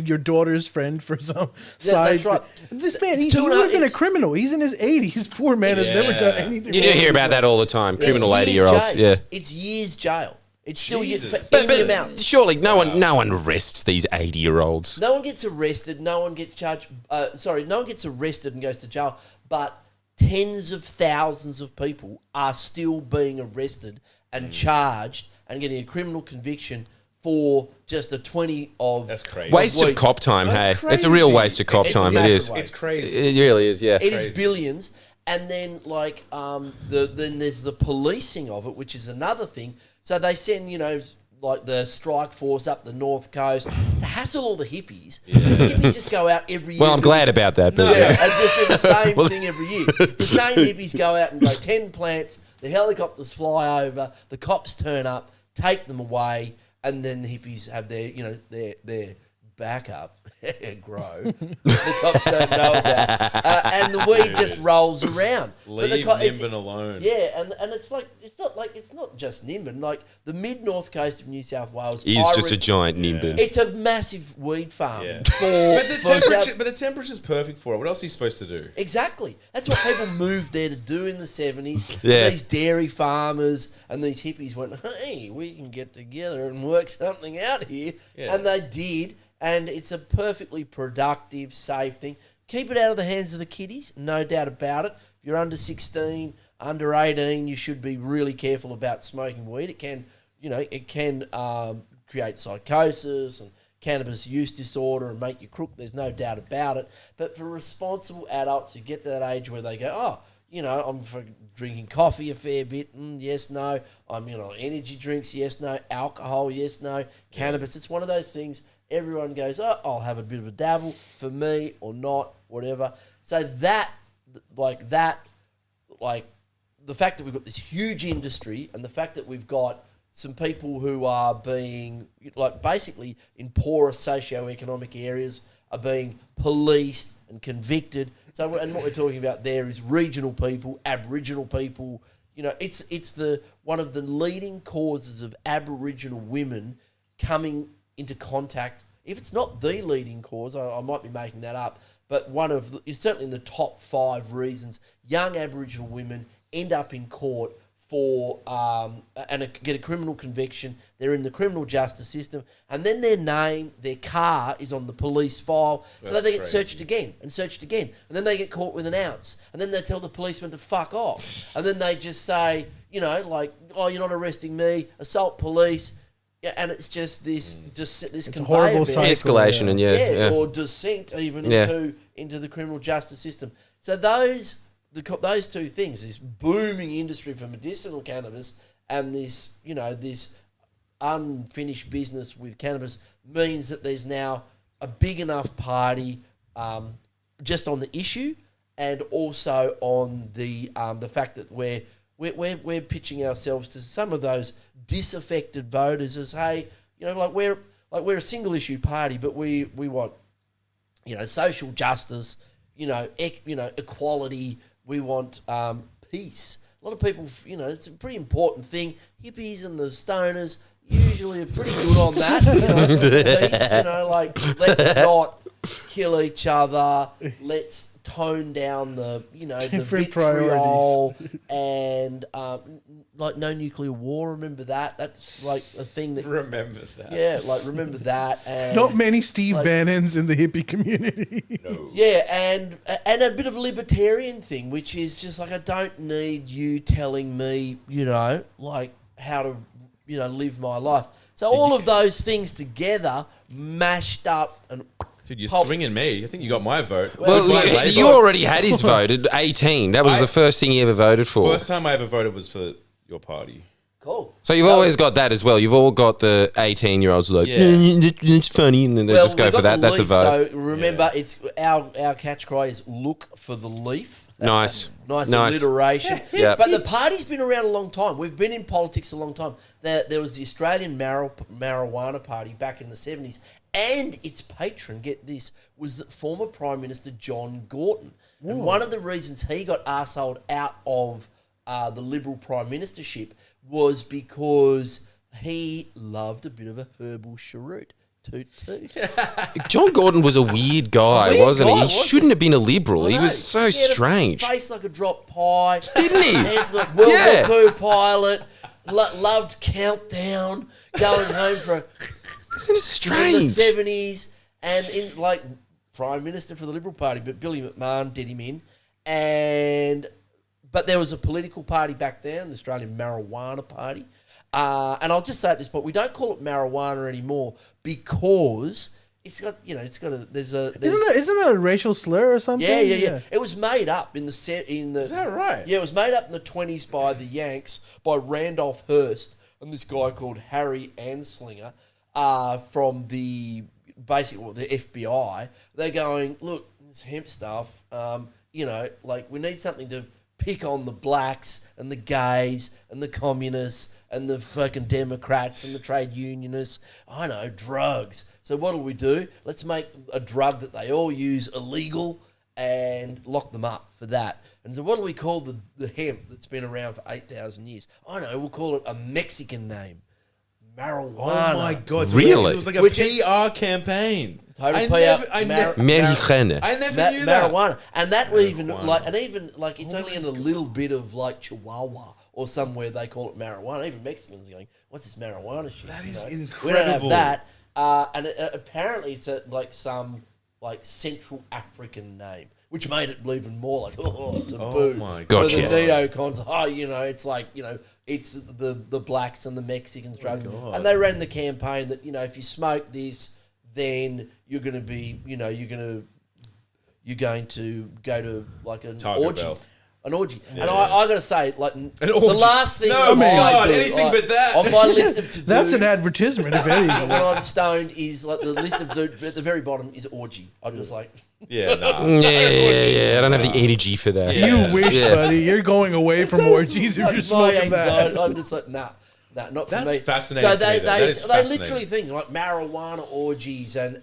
your daughter's friend for some Yeah, side. that's right. This man, he would have been a criminal. He's in his 80s. Poor man has never done anything. You do hear about that all the time. Criminal It's 80-years-olds. jail. Yeah. It's years jail. It's still Jesus. for any amount. Surely no one arrests these 80-year-olds. No one gets arrested. No one gets charged. No one gets arrested and goes to jail. But tens of thousands of people are still being arrested and charged and getting a criminal conviction for just a 20 of... That's crazy. Waste of cop time, hey. It's a real waste of cop time. It is. It's crazy. It really is, yeah. It is billions. And then, then there's the policing of it, which is another thing. So they send, the strike force up the north coast to hassle all the hippies. Because the hippies just go out every year. Well, I'm glad about that. But and just do the same thing every year. The same hippies go out and grow 10 plants, the helicopters fly over, the cops turn up, take them away, and then the hippies have their backup grow. The cops don't know about, and the weed just rolls around. Leave Nimbin alone. Yeah, and it's not just Nimbin. Like the mid north coast of New South Wales is just a giant Nimbin. It's a massive weed farm. Yeah. But the temperature's perfect for it. What else are you supposed to do? Exactly. That's what people moved there to do in the 70s. Yeah. These dairy farmers and these hippies went, hey, we can get together and work something out here. Yeah. And they did. And it's a perfectly productive, safe thing. Keep it out of the hands of the kiddies, no doubt about it. If you're under 16, under 18, you should be really careful about smoking weed. It can, create psychosis and cannabis use disorder and make you crook. There's no doubt about it. But for responsible adults who get to that age where they go, I'm for drinking coffee a fair bit. Yes, no. I'm, energy drinks. Yes, no. Alcohol. Yes, no. Cannabis. It's one of those things. Everyone goes, I'll have a bit of a dabble for me or not, whatever. So that like the fact that we've got this huge industry and the fact that we've got some people who are being, like, basically in poorer socioeconomic areas are being policed and convicted. So, and what we're talking about there is regional people, Aboriginal people. You know, it's one of the leading causes of Aboriginal women coming into contact. If it's not the leading cause, I might be making that up, but it's certainly in the top 5 reasons young Aboriginal women end up in court for get a criminal conviction. They're in the criminal justice system, and then their car is on the police file, so that they get searched again, and then they get caught with an ounce, and then they tell the policeman to fuck off, and then they just say, you know, like, oh, you're not arresting me, assault police. Yeah, and it's just this conveyor belt. Escalation, and or descent even into the criminal justice system. So those two things, this booming industry for medicinal cannabis and this, you know, this unfinished business with cannabis, means that there's now a big enough party just on the issue, and also on the fact that we're pitching ourselves to some of those disaffected voters as, hey, you know, we're a single issue party, but we want, you know, social justice, you know, equality. We want peace. A lot of people, you know, it's a pretty important thing. Hippies and the stoners usually are pretty good on that. You know, peace. You know, like, let's not kill each other. Let's tone down the, you know, the vitriol and like no nuclear war. Remember that? That's like a thing that. Remember that. Yeah, like remember that. And not many Steve Bannons in the hippie community. No. Yeah, and a bit of a libertarian thing, which is just like, I don't need you telling me, you know, like how to, you know, live my life. So all of those things together mashed up and. Dude, you're swinging me. I think you got my vote. Well, you already had his vote at 18. That was the first thing he ever voted for. First time I ever voted was for your party. Cool. So you've always got that as well. You've all got the 18-year-olds like, it's funny, and then they just go for that. That's a vote. So remember, it's our catch cry is look for the leaf. Nice alliteration. Yeah. But the party's been around a long time. We've been in politics a long time. There was the Australian Marijuana Party back in the 70s, and its patron, get this, was the former Prime Minister John Gorton. Ooh. And one of the reasons he got arseholed out of the Liberal Prime Ministership was because he loved a bit of a herbal cheroot. Toot toot. John Gorton was a weird guy, wasn't he? He shouldn't have been a Liberal. He was so he had strange. A face like a drop pie. Didn't he? Like World War II pilot. Loved Countdown. Going home for Isn't it strange? in the 70s, and in like Prime Minister for the Liberal Party, but Billy McMahon did him in. But there was a political party back then, the Australian Marijuana Party. And I'll just say at this point, we don't call it marijuana anymore because it's got, you know, isn't it a racial slur or something? Yeah. It was made up in the Is that right? Yeah, it was made up in the 20s by the Yanks, by Randolph Hearst and this guy called Harry Anslinger from the FBI. They're going, look, this hemp stuff, you know, like we need something to pick on the blacks and the gays and the communists and the fucking Democrats and the trade unionists. I know, drugs. So what do? Let's make a drug that they all use illegal and lock them up for that. And so what do we call the hemp that's been around for 8,000 years? I know, we'll call it a Mexican name. Marijuana. Oh my God. Really? It was like a PR campaign. I Americana. never knew that. Marijuana. And that even it's only in a little bit of like Chihuahua or somewhere they call it marijuana. Even Mexicans are going, what's this marijuana shit? That is incredible. We don't have that. And apparently it's some Central African name, which made it even more like, taboo. Oh my God. For the neocons, you know, it's like, you know, it's the blacks and the Mexicans drugs. And they ran the campaign that, you know, if you smoke this, then you're going to be, you know, you're going to go to like an Taco orgy. Bell. An orgy. And I got to say, like, the orgy. last thing No, I God, do, anything but that. on my list of to-do That's an advertisement, if anything. when I'm stoned is, like, the list of do at the very bottom is orgy. I'm just like... Yeah, nah. Yeah. I don't have the energy for that. Yeah. You wish, buddy. You're going away from orgies if you're my smoking that. anxiety. I'm just like, nah, not for That's me. fascinating So to me, though. That is they fascinating. literally think like marijuana orgies and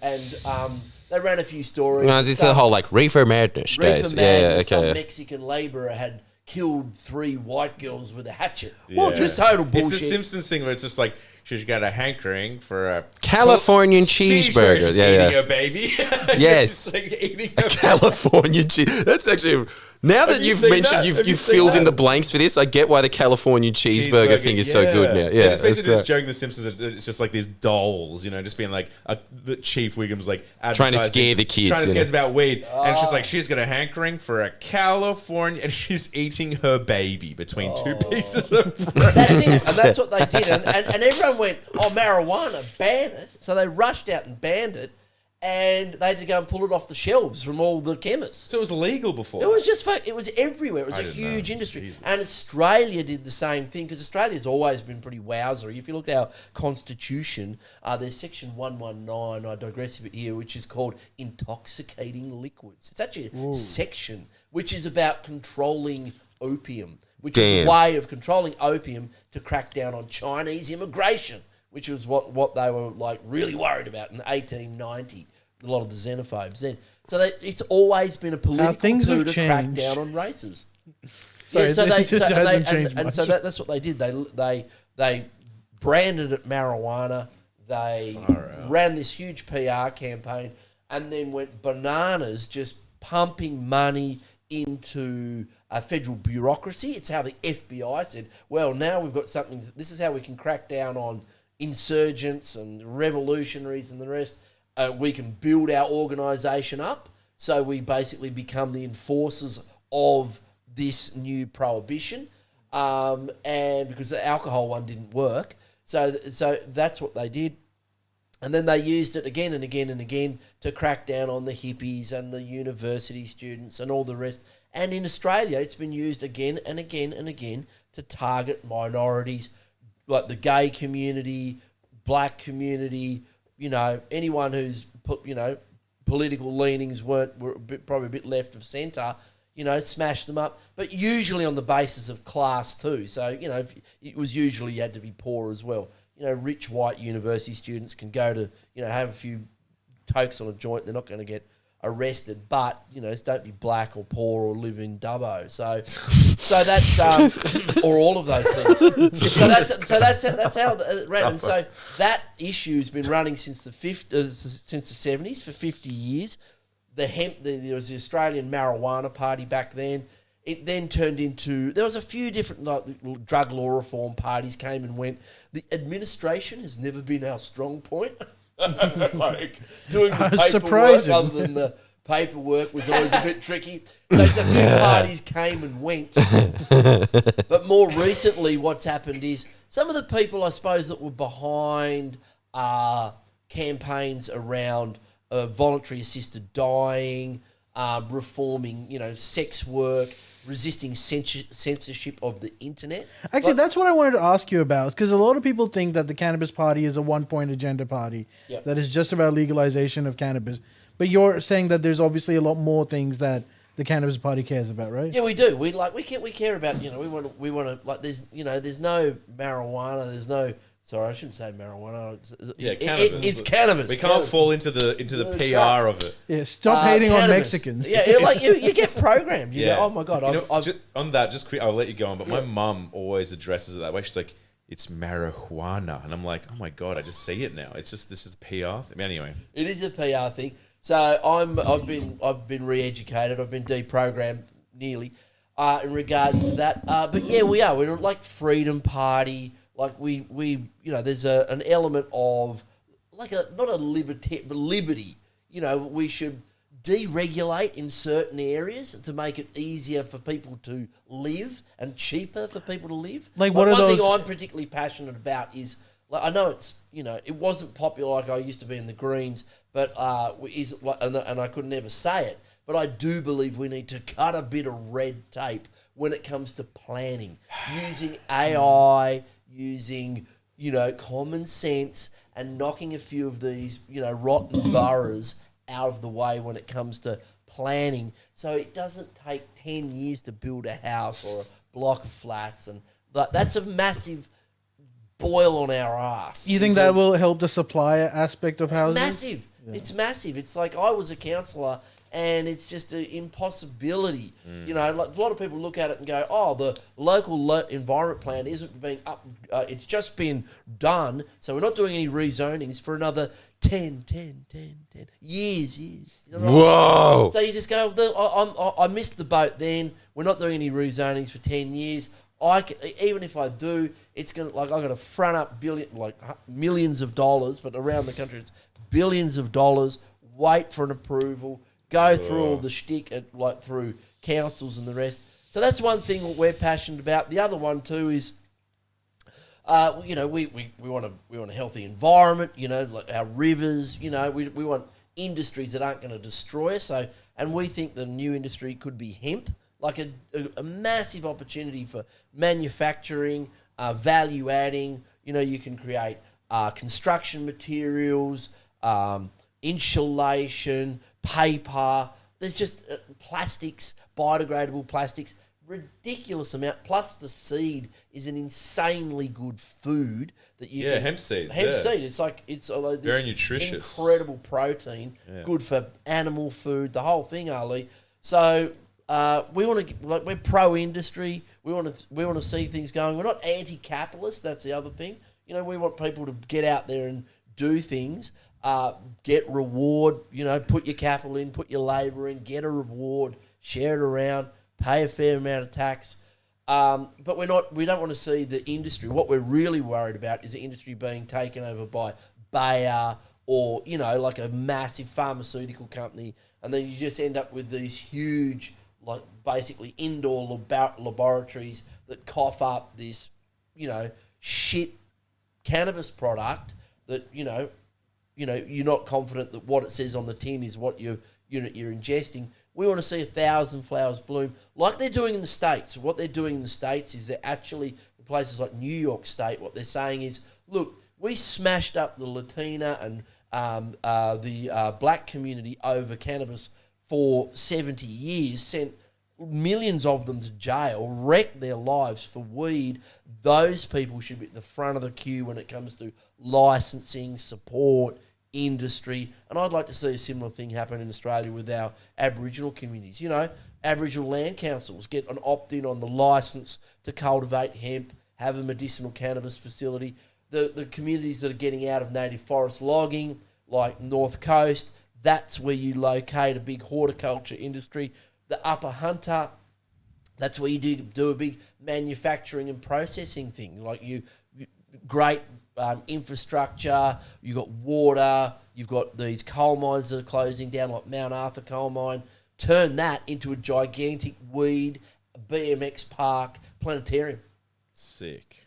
they ran a few stories. No, it's the whole like reefer madness days. Some Okay. Mexican labourer had killed 3 white girls with a hatchet. Yeah. Well, just total It's bullshit. the Simpsons thing where it's just like she's got a hankering for a Californian cheeseburger. She's Yeah. eating her baby. Yes. It's like eating her California cheese. That's actually now that you you've seen mentioned that? you've Have you seen filled in that? the blanks for this. I get why the California cheeseburger thing is so good now. Yeah, it's that's basically just great. joking. The Simpsons. It's just like these dolls, just being like the Chief Wiggum's like Trying to advertising- scare the kids, trying to you scare us know. about weed, and she's like she's got a hankering for a California, and she's eating her baby between 2 pieces of bread. That's it, and that's what they did. And everyone went, oh, marijuana, ban it. So they rushed out and banned it, and they had to go and pull it off the shelves from all the chemists. So it was legal before. It was just it was everywhere. It was I a didn't huge know. industry. Jesus. And Australia did the same thing because Australia's always been pretty wowzery. If you look at our constitution, there's section 119, I digress a bit here, which is called intoxicating liquids. It's actually a section which is about controlling opium, which is a Damn. way of controlling opium to crack down on Chinese immigration, which was what they were like really worried about in 1890. A lot of the xenophobes then. So it's always been a political things tool have to crack changed. down on races. Sorry, so it just hasn't changed and much. so that's what they did. They branded it marijuana. They ran this huge PR campaign and then went bananas, just pumping money into a federal bureaucracy. It's how the FBI said, well, now we've got something. This is how we can crack down on insurgents and revolutionaries and the rest. We can build our organisation up. So we basically become the enforcers of this new prohibition. And because the alcohol one didn't work. So that's what they did. And then they used it again and again and again to crack down on the hippies and the university students and all the rest. And in Australia, it's been used again and again and again to target minorities, like the gay community, black community, anyone who's political leanings were probably a bit left of centre, smash them up. But usually on the basis of class too. So, it was usually you had to be poor as well. Rich white university students can go to, have a few tokes on a joint. They're not going to get arrested, but, don't be black or poor or live in Dubbo. So that's, or all of those things. So that's how it ran. And so that issue's been running since the 70s for 50 years. There was the Australian Marijuana Party back then. It then turned into, there was a few different drug law reform parties came and went. The administration has never been our strong point. Like doing the paperwork Surprising. other than the paperwork was always a bit tricky. Those a few parties came and went. But more recently what's happened is some of the people, I suppose, that were behind campaigns around voluntary assisted dying, reforming, sex work, resisting censorship of the internet. Actually, that's what I wanted to ask you about, because a lot of people think that the Cannabis Party is a one-point agenda party that is just about legalization of cannabis. But you're saying that there's obviously a lot more things that the Cannabis Party cares about, right? Yeah, we do. We care about, we want to like there's no marijuana, there's no. Sorry, I shouldn't say marijuana. Cannabis. It's cannabis. We can't fall into the PR of it. Yeah, stop hating on cannabis. Mexicans. Yeah, you get programmed. You go, oh my God. On that, just quick, I'll let you go on. But my mum always addresses it that way. She's like, "It's marijuana," and I'm like, "Oh my God, I just see it now. It's just this is PR thing." Anyway, it is a PR thing. So I've been re-educated. I've been deprogrammed nearly in regards to that. But yeah, we're like Freedom Party. Like we there's an element of like not a liberty, but liberty. We should deregulate in certain areas to make it easier for people to live and cheaper for people to live. Like what are one those? thing I'm particularly passionate about is, like, I know it's it wasn't popular like I used to be in the Greens, but and I could never say it, but I do believe we need to cut a bit of red tape when it comes to planning, using AI, using, common sense and knocking a few of these, rotten boroughs out of the way when it comes to planning, so it doesn't take 10 years to build a house or a block of flats, and that's a massive boil on our ass. You think that will help the supply aspect of housing? Massive. Yeah. It's massive. It's like I was a counsellor, and it's just an impossibility. Like a lot of people look at it and go, "Oh, the local environment plan isn't being up. It's just been done, so we're not doing any rezonings for another 10 years. Whoa! So you just go, I missed the boat. Then we're not doing any rezonings for 10 years. Even if I do, it's gonna I've got to front up millions of dollars, but around the country it's billions of dollars. Wait for an approval. Go through all the shtick through councils and the rest. So that's one thing that we're passionate about. The other one too is, we want a healthy environment. Like our rivers. We want industries that aren't going to destroy us. So, and we think the new industry could be hemp, like a massive opportunity for manufacturing, value adding. You can create construction materials, insulation, paper. There's just plastics, biodegradable plastics, ridiculous amount. Plus the seed is an insanely good food that you can, hemp seeds. Hemp seed. It's this very nutritious, incredible protein, good for animal food. The whole thing, Ali. So we want to we're pro industry. We want to see things going. We're not anti-capitalist. That's the other thing. We want people to get out there and do things. Get reward, put your capital in, put your labour in, get a reward, share it around, pay a fair amount of tax. But we don't want to see the industry. What we're really worried about is the industry being taken over by Bayer or, like a massive pharmaceutical company. And then you just end up with these huge, basically indoor laboratories that cough up this, shit cannabis product that, you're not confident that what it says on the tin is what you're ingesting. We want to see 1,000 flowers bloom like they're doing in the States. What they're doing in the States is they're actually, in places like New York State, what they're saying is, look, we smashed up the Latina and the black community over cannabis for 70 years, sent millions of them to jail, wrecked their lives for weed. Those people should be at the front of the queue when it comes to licensing, support, industry. And I'd like to see a similar thing happen in Australia with our Aboriginal communities. Aboriginal land councils get an opt-in on the licence to cultivate hemp, have a medicinal cannabis facility. The communities that are getting out of native forest logging, like North Coast, that's where you locate a big horticulture industry. The Upper Hunter, that's where you do a big manufacturing and processing thing. Like great infrastructure, you've got water, you've got these coal mines that are closing down, like Mount Arthur coal mine. Turn that into a gigantic weed, BMX park, planetarium. Sick.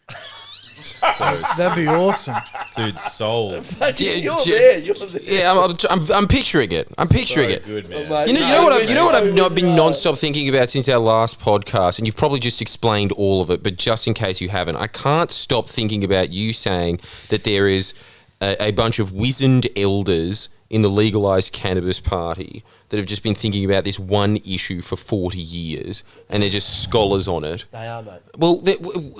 That'd be awesome. Dude, sold. You're there. Yeah, I'm picturing it. I'm picturing it. Good, man. You know what I've not been non-stop thinking about since our last podcast, and you've probably just explained all of it, but just in case you haven't, I can't stop thinking about you saying that there is a bunch of wizened elders in the Legalise Cannabis Party that have just been thinking about this one issue for 40 years, and they're just scholars on it. They are, mate. Well,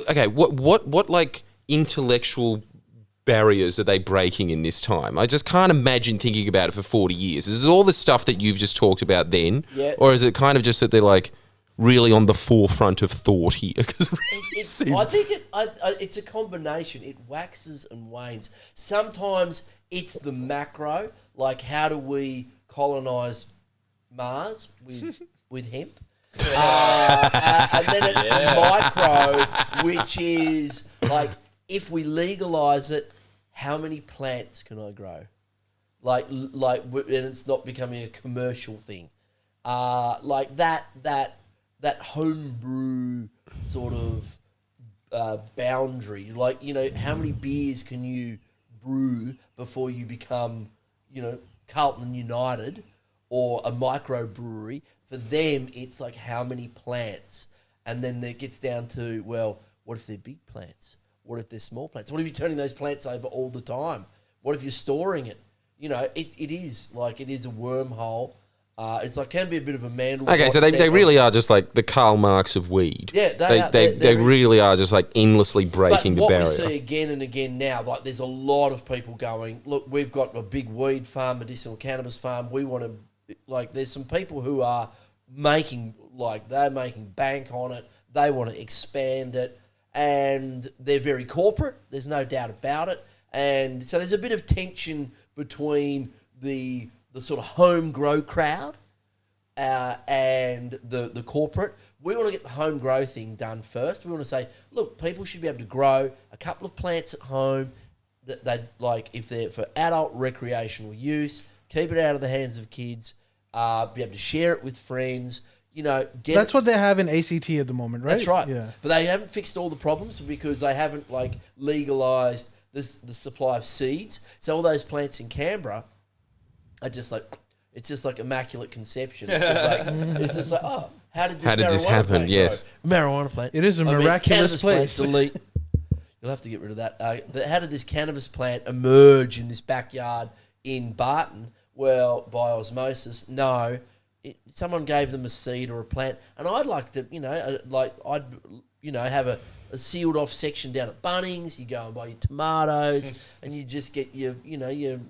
okay, what like intellectual barriers are they breaking in this time? I just can't imagine thinking about it for 40 years. Is it all the stuff that you've just talked about then? Yeah. Or is it kind of just that they're like really on the forefront of thought here? I think it's a combination. It waxes and wanes. Sometimes it's the macro, like how do we colonise Mars with hemp? And then it's the micro, which is like, if we legalise it, how many plants can I grow? And it's not becoming a commercial thing. Like that homebrew sort of boundary. Like, how many beers can you brew before you become, Carlton United or a microbrewery? For them, it's like how many plants. And then it gets down to, well, what if they're big plants? What if they're small plants? What if you're turning those plants over all the time? What if you're storing it? You know, it is a wormhole. It's like can be a bit of a man. Okay, so they really are just like the Karl Marx of weed. Yeah, they really are just like endlessly breaking the barrier. What we see again and again now, like there's a lot of people going, look, we've got a big weed farm, medicinal cannabis farm. We want to, like, there's some people who are they're making bank on it. They want to expand it, and they're very corporate. There's no doubt about it. And so there's a bit of tension between the sort of home grow crowd and the corporate. We want to get the home grow thing done first. We want to say, look, people should be able to grow a couple of plants at home that they like if they're for adult recreational use. Keep it out of the hands of kids. Be able to share it with friends. You know, that's what they have in ACT at the moment, right? That's right. Yeah. But they haven't fixed all the problems because they haven't like legalized the supply of seeds. So all those plants in Canberra are just like, it's just like immaculate conception. It's just like, oh, how did this happen? Yes, marijuana plant. It is a miraculous place. Delete. You'll have to get rid of that. How did this cannabis plant emerge in this backyard in Barton? Well, by osmosis, no. Someone gave them a seed or a plant, and I'd like to, have a sealed off section down at Bunnings. You go and buy your tomatoes, and you just get your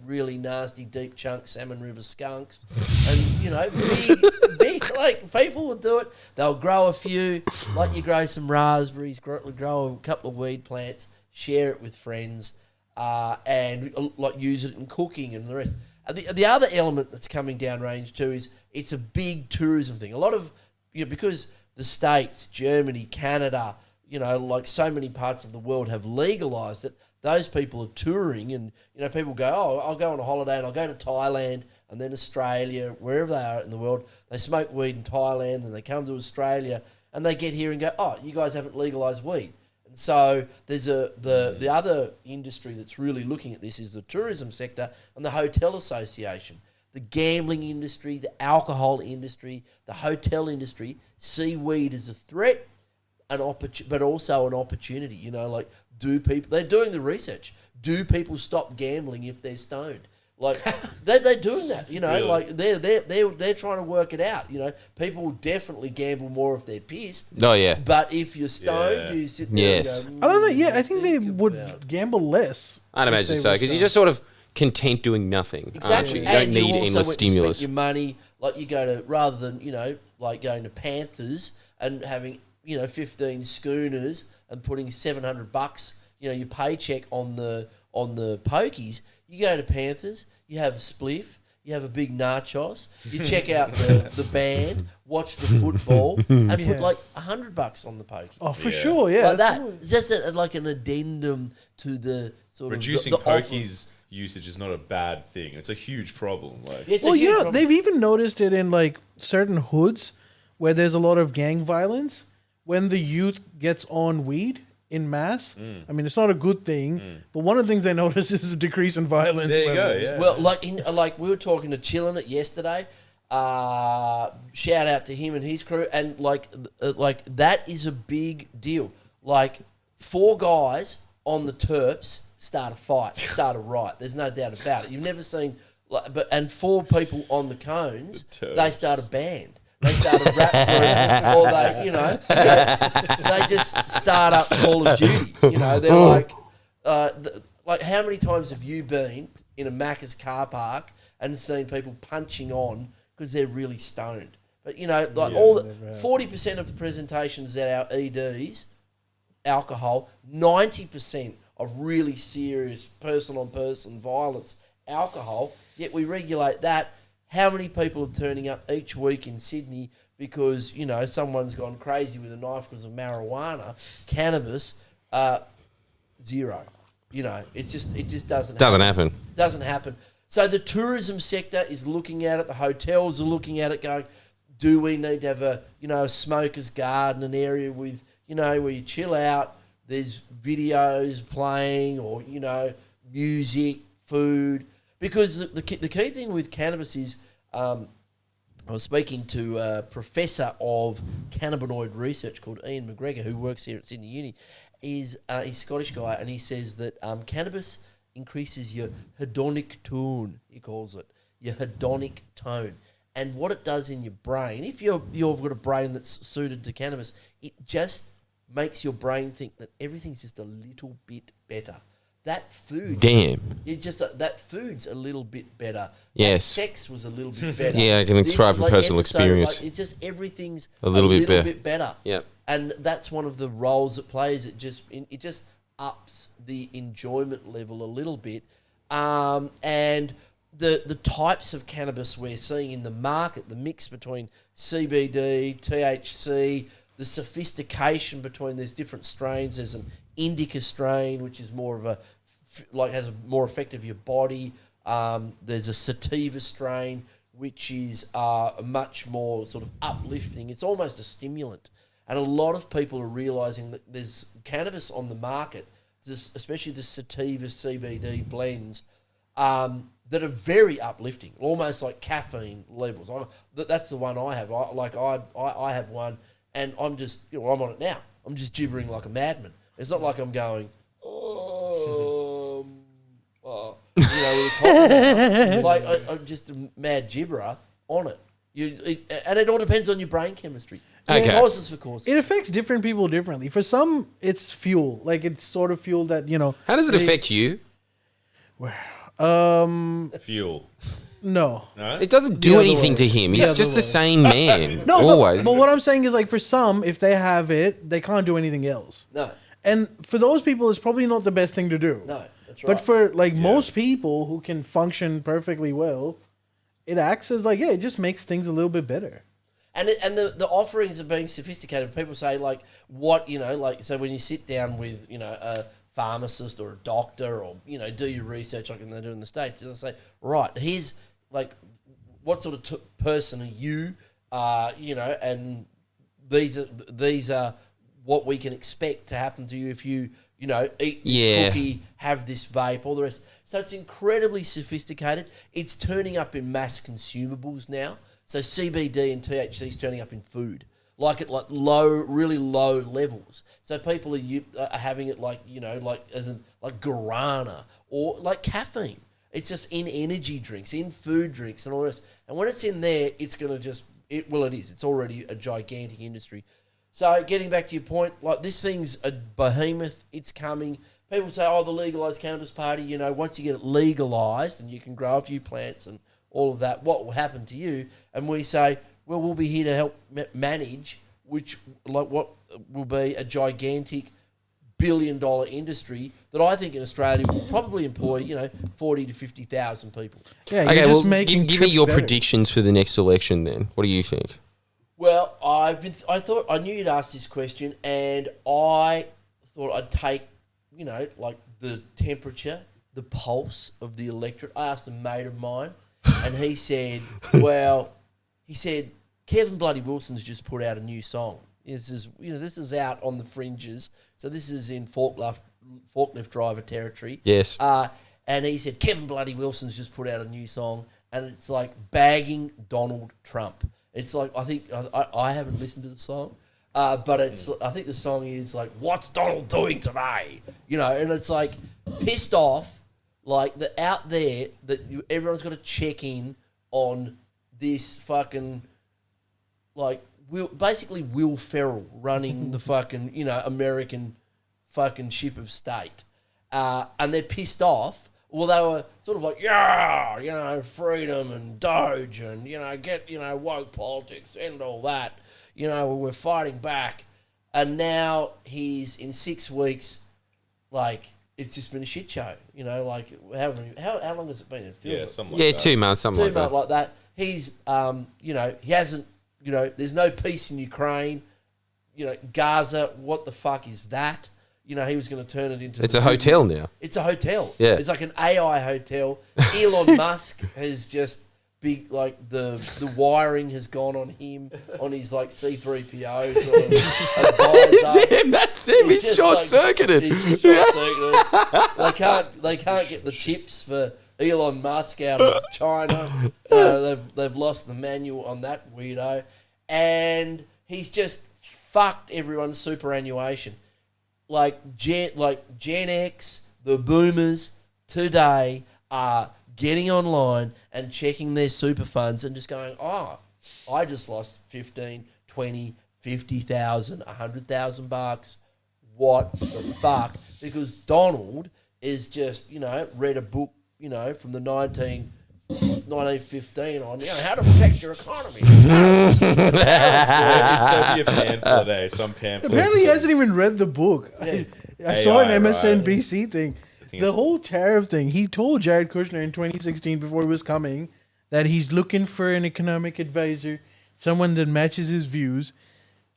really nasty deep chunk salmon river skunks, and big like people will do it. They'll grow a few, like you grow some raspberries, grow a couple of weed plants, share it with friends, and like use it in cooking and the rest. The other element that's coming downrange too is it's a big tourism thing. A lot of, because the States, Germany, Canada, like so many parts of the world have legalised it, those people are touring and, people go, oh, I'll go on a holiday and I'll go to Thailand and then Australia, wherever they are in the world. They smoke weed in Thailand and they come to Australia and they get here and go, oh, you guys haven't legalised weed. So there's the other industry that's really looking at this is the tourism sector and the hotel association. The gambling industry, the alcohol industry, the hotel industry see weed as a threat, but also an opportunity. They're doing the research. Do people stop gambling if they're stoned? Like they're doing that, really? Like they're trying to work it out. People will definitely gamble more if they're pissed. Oh yeah. But if you're stoned, you sit there and go, I don't know. Yeah, I think they would gamble less. I'd imagine so because you're just sort of content doing nothing. Exactly. You don't need endless stimulus. Spend your money like you go to rather than like going to Panthers and having 15 schooners and putting $700 your paycheck on the pokies. You go to Panthers, you have a spliff, you have a big nachos, you check out the band, watch the football, and put like $100 on the pokey. Oh, for sure, yeah. Like that. It's just like an addendum to the sort reducing of... Reducing pokies usage is not a bad thing. It's a huge problem. Like, they've even noticed it in like certain hoods where there's a lot of gang violence. When the youth gets on weed in mass, I mean, it's not a good thing, but one of the things they notice is a decrease in violence. There you levels. go, yeah. Well, like we were talking to Chillin' It yesterday. Shout out to him and his crew, and like that is a big deal. Like 4 guys on the terps start a fight, start a riot. There's no doubt about it. You've never seen, and 4 people on the cones, they start a band. They start a rap group, or they just start up Call of Duty. They're like how many times have you been in a Macca's car park and seen people punching on because they're really stoned? But 40% of the presentations at our EDs, alcohol, 90% of really serious person-on-person violence, alcohol. Yet we regulate that. How many people are turning up each week in Sydney because, someone's gone crazy with a knife because of marijuana, cannabis? 0. It just doesn't happen. Doesn't happen. So the tourism sector is looking at it. The hotels are looking at it going, do we need to have a smoker's garden, an area with, where you chill out, there's videos playing or, music, food. Because the key thing with cannabis is I was speaking to a professor of cannabinoid research called Ian McGregor, who works here at Sydney Uni. He's a Scottish guy, and he says that cannabis increases your hedonic tone, he calls it, your hedonic tone. And what it does in your brain, if you've got a brain that's suited to cannabis, it just makes your brain think that everything's just a little bit better. That food, Damn. That food's a little bit better. Yes. That sex was a little bit better. Yeah, I can describe from personal experience. It's just everything's a little bit better. Yep. And that's one of the roles it plays. It just ups the enjoyment level a little bit. And the types of cannabis we're seeing in the market, the mix between CBD, THC, the sophistication between these different strains. There's an indica strain, which is more of has a more effect of your body. There's a sativa strain, which is much more sort of uplifting. It's almost a stimulant. And a lot of people are realising that there's cannabis on the market, especially the sativa CBD blends, that are very uplifting, almost like caffeine levels. That's the one I have. I have one, and I'm just, I'm on it now. I'm just gibbering like a madman. It's not like I'm going, with a coffee. Like I'm just a mad gibberer on it. And it all depends on your brain chemistry. Okay. Horses for course. It affects different people differently. For some, it's fuel. Like, it's sort of fuel that, How does it affect you? Fuel. No. No? It doesn't do other anything way. to him. The He's other just way. the same man. No, Always. but what I'm saying is, like, for some, if they have it, they can't do anything else. No, And for those people, it's probably not the best thing to do. no, that's right. But for, like, most people who can function perfectly well, it acts as, like, it just makes things a little bit better. And the offerings are being sophisticated. People say, like, what, so when you sit down with, a pharmacist or a doctor or, do your research like they do in the States, they'll say, right, here's, like, what sort of person are you, and these are what we can expect to happen to you if you, eat this cookie, have this vape, all the rest. So it's incredibly sophisticated. It's turning up in mass consumables now. So CBD and THC is turning up in food, like at really low levels. So people are having it like guarana or like caffeine. It's just in energy drinks, in food drinks, and all the rest. And when it's in there, it's going to it is. It's already a gigantic industry. So getting back to your point, like this thing's a behemoth. It's coming. People say, oh, the Legalise Cannabis Party, once you get it legalised and you can grow a few plants and all of that, what will happen to you? And we say, well, we'll be here to help manage, what will be a gigantic billion-dollar industry that I think in Australia will probably employ, 40 to 50,000 people. Yeah, Okay, you're just well, making give me trips your better. predictions for the next election then. What do you think? Well, I thought I knew you'd ask this question, and I thought I'd take, like the temperature, the pulse of the electorate. I asked a mate of mine, and he said, Kevin Bloody Wilson's just put out a new song. This is out on the fringes, so this is in forklift driver territory. Yes. And he said Kevin Bloody Wilson's just put out a new song, and it's like bagging Donald Trump. It's like, I think I haven't listened to the song, but I think the song is like, what's Donald doing today? And it's like pissed off, like out there that everyone's got to check in on this fucking, like, basically Will Ferrell running the fucking, American fucking ship of state. And they're pissed off. Well, they were sort of like, freedom and Doge and, get, woke politics and all that. We're fighting back. And now he's in 6 weeks, like, it's just been a shit show. Like, how long has it been? It feels Something like that. 2 months, something like 2 months that. like that. He's, he hasn't, there's no peace in Ukraine. Gaza, what the fuck is that? He was going to turn it into... It's a hotel now. It's a hotel. Yeah. It's like an AI hotel. Elon Musk has just big, like the wiring has gone on him, on his like C-3PO sort of advisor. That's him. He's just short-circuited. He's just short-circuited. They can't get the chips for Elon Musk out of China. They've lost the manual on that weirdo. And he's just fucked everyone's superannuation. Like Gen X, the boomers today are getting online and checking their super funds and just going, oh, I just lost 15, 20, 50,000, 100,000 bucks. What the fuck? Because Donald is just, read a book, from the 1915 on, how to protect your economy. It's certainly a pamphlet, eh? Some pamphlet. Apparently, he hasn't even read the book. Yeah. I saw an AI, MSNBC thing. thing The is- whole tariff thing. He told Jared Kushner in 2016 before he was coming that he's looking for an economic advisor, someone that matches his views.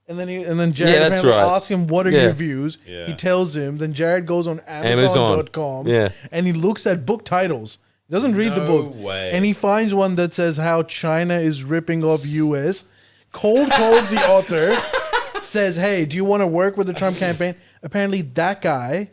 And then Jared that's apparently right. asks him, what are Yeah. your views? Yeah. He tells him. Then Jared goes on Amazon. Amazon.com Yeah. and he looks at book titles. He doesn't read the No book. way. And he finds one that says how China is ripping off U.S. Cold calls the author, says, hey, do you want to work with the Trump campaign? Apparently that guy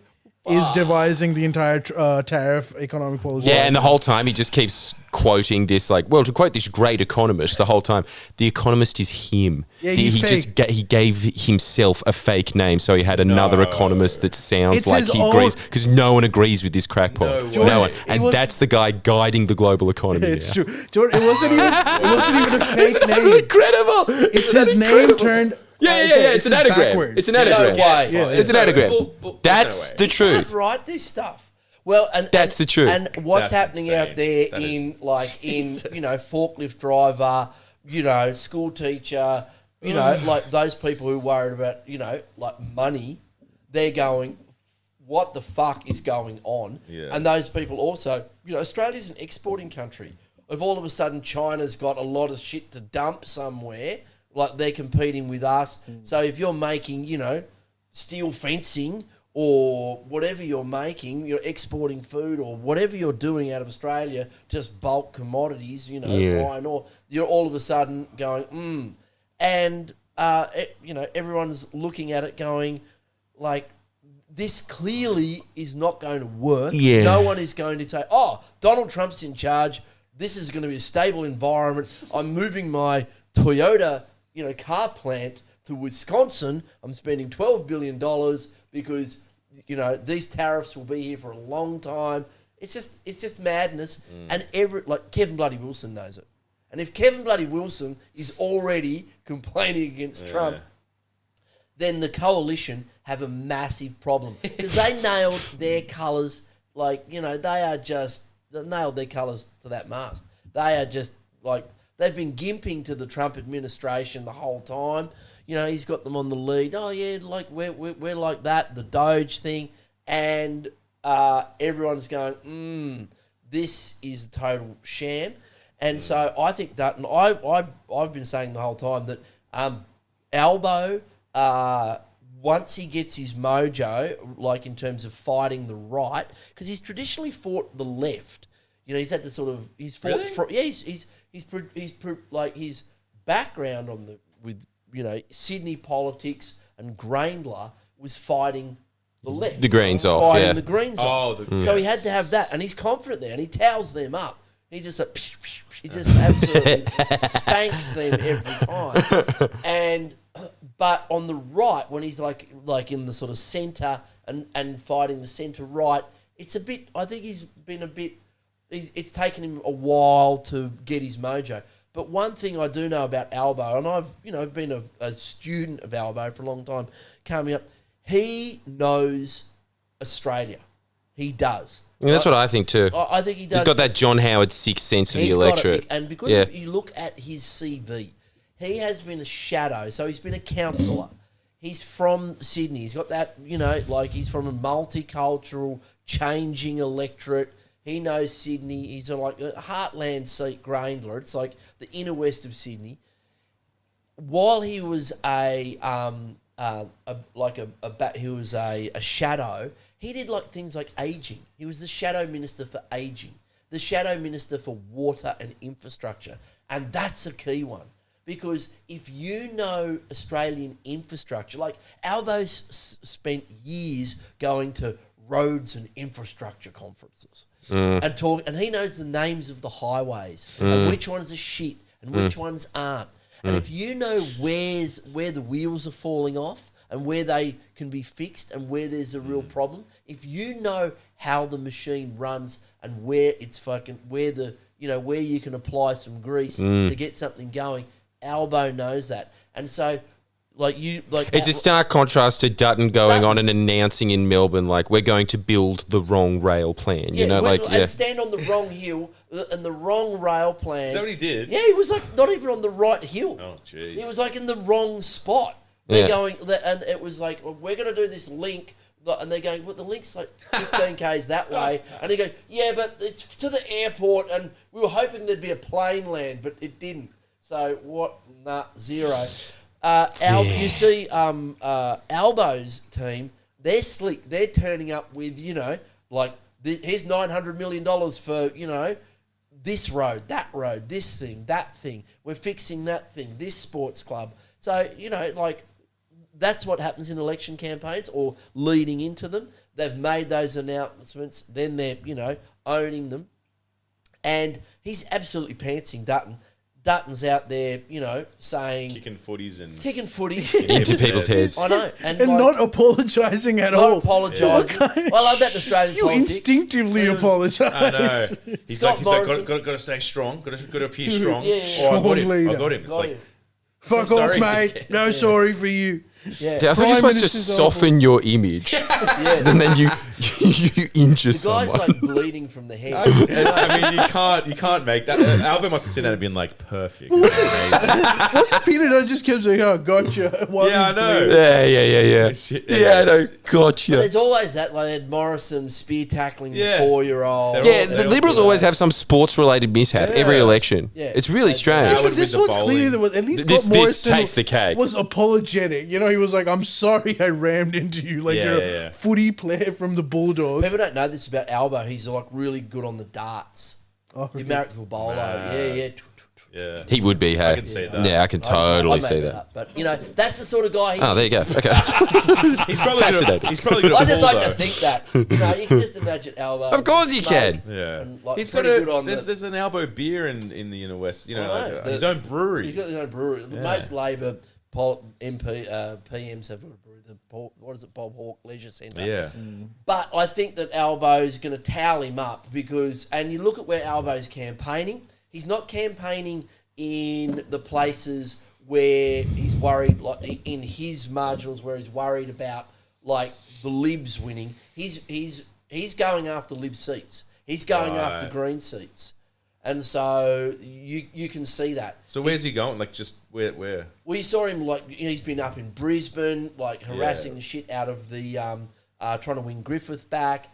is devising the entire tariff economic policy. Yeah, and the whole time he just keeps quoting this, to quote this great economist the whole time. The economist is him. Yeah, he he's just he gave himself a fake name, so he had another economist that sounds It's like his he own- agrees, because no one agrees with this crackpot. No way. No one. It And was- that's the guy guiding the global economy. It's now. true. Jordan, it wasn't even a fake name. Incredible. It's his name turned. Yeah. It's an his anagram. backwards. It's an anagram. No way. Yeah. It's an anagram. That's That's the truth. Can't write this stuff. Well, and That's the truth. And what's That's happening insane. out there That in is- Jesus. forklift driver, school teacher, like those people who worried about money, they're going, what the fuck is going on? Yeah. And those people also, Australia's an exporting country. If all of a sudden China's got a lot of shit to dump somewhere, like they're competing with us. So if you're making, steel fencing or whatever you're making, you're exporting food or whatever you're doing out of Australia, just bulk commodities, iron ore, you're all of a sudden going, And, everyone's looking at it going, this clearly is not going to work. Yeah. No one is going to say, oh, Donald Trump's in charge. This is going to be a stable environment. I'm moving my Toyota, car plant to Wisconsin. I'm spending $12 billion because, these tariffs will be here for a long time. It's just madness. And Kevin Bloody Wilson knows it. And if Kevin Bloody Wilson is already complaining against Trump, then the coalition have a massive problem because they nailed their colours. They nailed their colours to that mast. They are just they've been gimping to the Trump administration the whole time. He's got them on the lead. Oh yeah, we're like that. The Doge thing, and everyone's going, this is a total sham. And so I think that, and I've been saying the whole time that Albo, once he gets his mojo, in terms of fighting the right, because he's traditionally fought the left. He's had to he's fought. Really? His background with Sydney politics and Graindler was fighting the left. The Greens off, fighting yeah. the Greens off. So he had to have that, and he's confident there, and he towels them up. He just absolutely spanks them every time. But on the right, when he's like in the sort of centre and fighting the centre right, it's a bit. I think he's been a bit. It's taken him a while to get his mojo. But one thing I do know about Albo, and I've been a student of Albo for a long time, coming up, he knows Australia. He does. Yeah, that's what I think too. I think he does. He's got that John Howard sixth sense of the He's got electorate. it, and because if you look at his CV, he has been a shadow. So he's been a councillor. He's from Sydney. He's got that, he's from a multicultural, changing electorate. He knows Sydney. He's a heartland seat Graindler. It's like the inner west of Sydney. While he was a shadow, he did things like ageing. He was the shadow minister for ageing, the shadow minister for water and infrastructure. And that's a key one. Because if you know Australian infrastructure, Albo's spent years going to roads and infrastructure conferences and talk, and he knows the names of the highways and which ones are shit and which ones aren't. And if you know where the wheels are falling off and where they can be fixed and where there's a real problem, if you know how the machine runs and where it's where you can apply some grease to get something going, Albo knows that. And so it's a stark contrast to Dutton going on and announcing in Melbourne, like, we're going to build the wrong rail plan. And stand on the wrong hill and the wrong rail plan. Is that what he did? Yeah, he was like not even on the right hill. Oh, jeez. He was like in the wrong spot. They're going, and it was like, well, we're going to do this link. And they're going, well, the link's like 15 k's that way. And they go, yeah, but it's to the airport, and we were hoping there'd be a plane land, but it didn't. So what? Nah, zero. You see, Albo's team, they're slick. They're turning up with, here's $900 million for, this road, this thing, that thing. We're fixing that thing, this sports club. So, that's what happens in election campaigns or leading into them. They've made those announcements, then they're, owning them. And he's absolutely pantsing Dutton. Dutton's out there, saying... Kicking footies into people's heads. I know. And not apologising at all. Not apologising. Yeah. I love that in Australian You politics. instinctively apologise. I know. He's like, Morrison. got to stay strong. Got to appear strong. Yeah. Oh, I got him. Leader. I got him. It's like... Fuck so off, sorry, mate. dickhead. No sorry for you. Yeah. Yeah, I think you're supposed to Minister's soften your image, Yeah. and then you injure The guy's someone. like bleeding from the head. I mean, you can't make that. Albert must have seen that and been like, perfect. It's What's Peter Dunn just kept saying, oh, gotcha. while Yeah, he's I know. bleeding. Yeah, I know. Gotcha. There's always that, like Ed Morrison spear tackling Yeah. the 4-year-old. They're Yeah, all- the they're all Liberals good. always have some sports-related mishap every election. Yeah. It's really strange. Howard But with this the one's bowling. clear that at least This Scott Morrison takes the cake. was apologetic. He was like, I'm sorry I rammed into you. Like you're a footy player from the Bulldogs. People don't know this about Albo. He's like really good on the darts. Oh, The American bowler. Yeah. Yeah. He would be, hey. I can see that. Yeah, I can totally see that. Up. But, that's the sort of guy he Oh, there you go. Okay. He's probably Fascinating. He's probably good I at just ball, like though. to think that. You can just imagine Albo. Of course you can. Yeah. And, like, He's got pretty good on there's an Elbow beer in the inner west. I know. His own brewery. He's got his own brewery. Most Labor PMs have got a brewery. Bob Hawke Leisure Centre. Yeah. But I think that Albo's going to towel him up and you look at where Albo's campaigning, he's not campaigning in the places where he's worried, like in his marginals where he's worried about like the Libs winning. He's going after Lib seats. He's going after Green seats. And so you can see that. So where's he going? Like just where? Well, you saw him he's been up in Brisbane, like harassing the shit out of the trying to win Griffith back.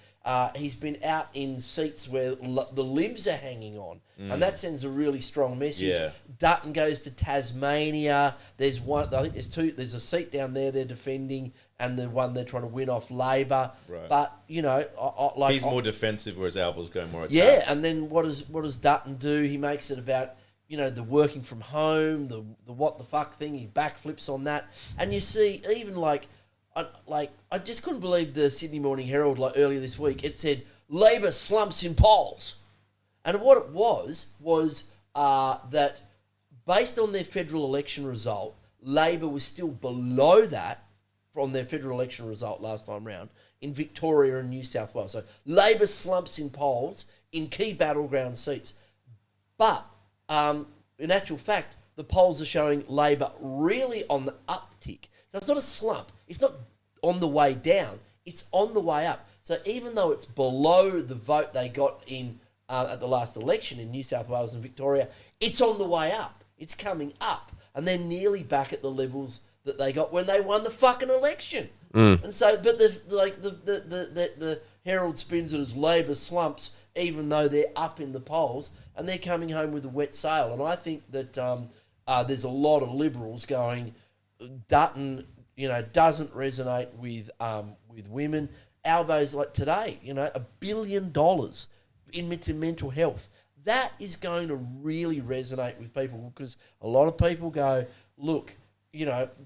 He's been out in seats where the Libs are hanging on, and that sends a really strong message. Yeah. Dutton goes to Tasmania. There's one. I think there's two. There's a seat down there they're defending, and the one they're trying to win off Labor. Right. But He's more defensive, whereas Albo's going more attack. yeah. And then what does Dutton do? He makes it about the working from home, the what the fuck thing. He backflips on that, and you see even I just couldn't believe the Sydney Morning Herald earlier this week. It said Labor slumps in polls, and what it was that based on their federal election result, Labor was still below that from their federal election result last time round in Victoria and New South Wales. So Labor slumps in polls in key battleground seats, but in actual fact, the polls are showing Labor really on the uptick. So it's not a slump. It's not on the way down. It's on the way up. So even though it's below the vote they got in at the last election in New South Wales and Victoria, it's on the way up. It's coming up. And they're nearly back at the levels that they got when they won the fucking election. And so, but the Herald spins it as Labor slumps, even though they're up in the polls, and they're coming home with a wet sail. And I think that there's a lot of Liberals going, Dutton, doesn't resonate with women. Albo's like today, $1 billion into mental health. That is going to really resonate with people because a lot of people go, look,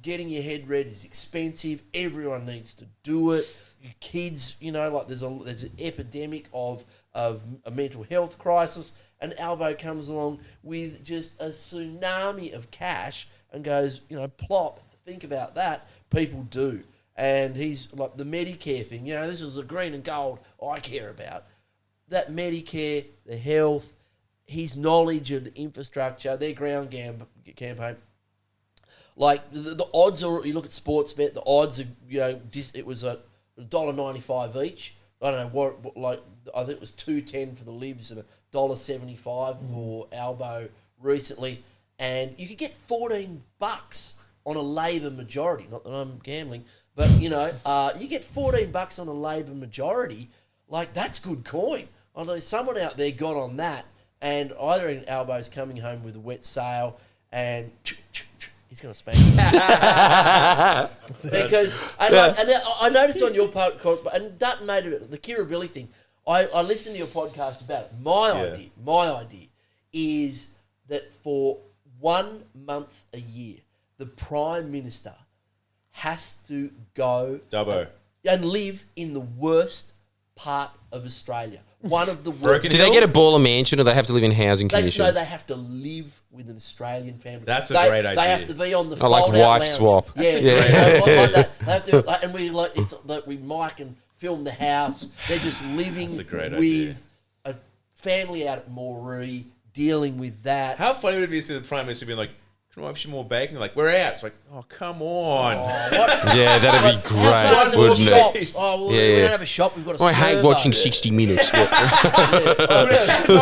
getting your head read is expensive. Everyone needs to do it. Your kids, like there's an epidemic of a mental health crisis, and Albo comes along with just a tsunami of cash and goes, plop, think about that. People do. And he's like the Medicare thing, this is the green and gold I care about. That Medicare, the health, his knowledge of the infrastructure, their ground campaign. Like the odds are, you look at Sportsbet, the odds are, it was $1.95 each. I don't know what, I think it was $2.10 for the Libs and $1.75 for Albo recently, and you could get $14 on a Labor majority. Not that I'm gambling, but you get $14 on a Labor majority. Like, that's good coin. I know someone out there got on that, and either in Albo's coming home with a wet sail and he's going to spank you. Because I noticed on your part, and Dutton made it, the Kirribilli thing, I listened to your podcast about it. My idea is that for 1 month a year, the Prime Minister has to go and live in the worst part of Australia. One of the worst. Do they get a baller mansion, or they have to live in housing commission? No, they have to live with an Australian family. That's a great idea. They have to be on the like fold-out wife lounge. swap. Yeah. Like that. They have to, and we mic and film the house. They're just living with a family out at Moree, dealing with that. How funny would it be to see the Prime Minister being like, "Can I have some more bacon?" Like, we're out. It's like, oh, come on. Yeah, that'd be great, wouldn't it? Oh, well, we don't have a shop. We've got a I hate watching 60 Minutes. Not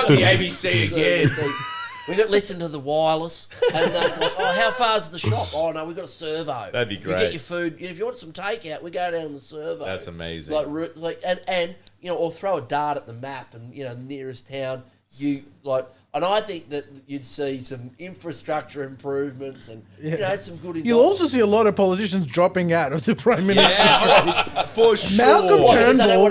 the ABC again. We got to listen to the wireless, and they're like, "Oh, how far's the shop?" "Oh no, we got a servo." That'd be great. You get your food. If you want some takeout, we go down the servo. That's amazing. And or throw a dart at the map, and the nearest town. And I think that you'd see some infrastructure improvements and some good. You'll also see a lot of politicians dropping out of the Prime Minister's race. For sure. Malcolm Turnbull.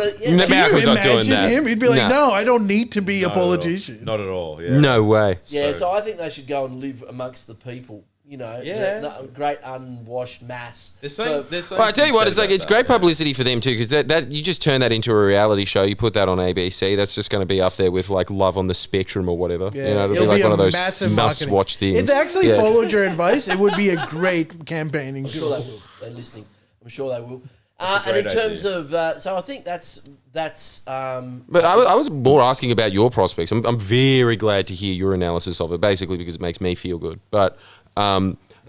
Malcolm's not doing that. Him? He'd be like, "No, I don't need to be a politician." Not at all. Yeah. No way. Yeah, so I think they should go and live amongst the people. The great unwashed mass. Well, I tell you what, it's great publicity for them too, because that you just turn that into a reality show. You put that on ABC, that's just going to be up there with like Love on the Spectrum or whatever. Yeah. It'll be like one of those massive must-watch things. If they actually followed your advice, it would be a great campaigning I'm tool. sure they will. They're listening. I'm sure they will. That's a and in great terms of, so I think that's. But I was more asking about your prospects. I'm very glad to hear your analysis of it, basically because it makes me feel good. But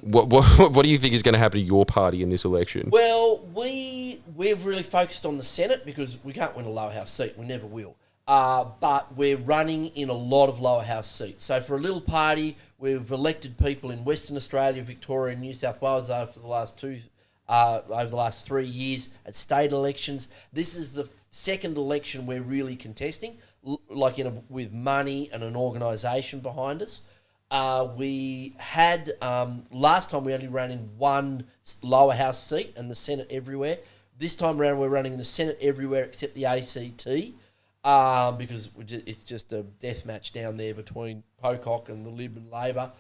what do you think is going to happen to your party in this election? Well, we've really focused on the Senate because we can't win a lower house seat. We never will. But we're running in a lot of lower house seats. So for a little party, we've elected people in Western Australia, Victoria, and New South Wales over the last 3 years at state elections. This is the second election we're really contesting, with money and an organisation behind us. We had, last time we only ran in one lower house seat and the Senate everywhere. This time around we're running the Senate everywhere except the ACT, because it's just a death match down there between Pocock and the Lib and Labor.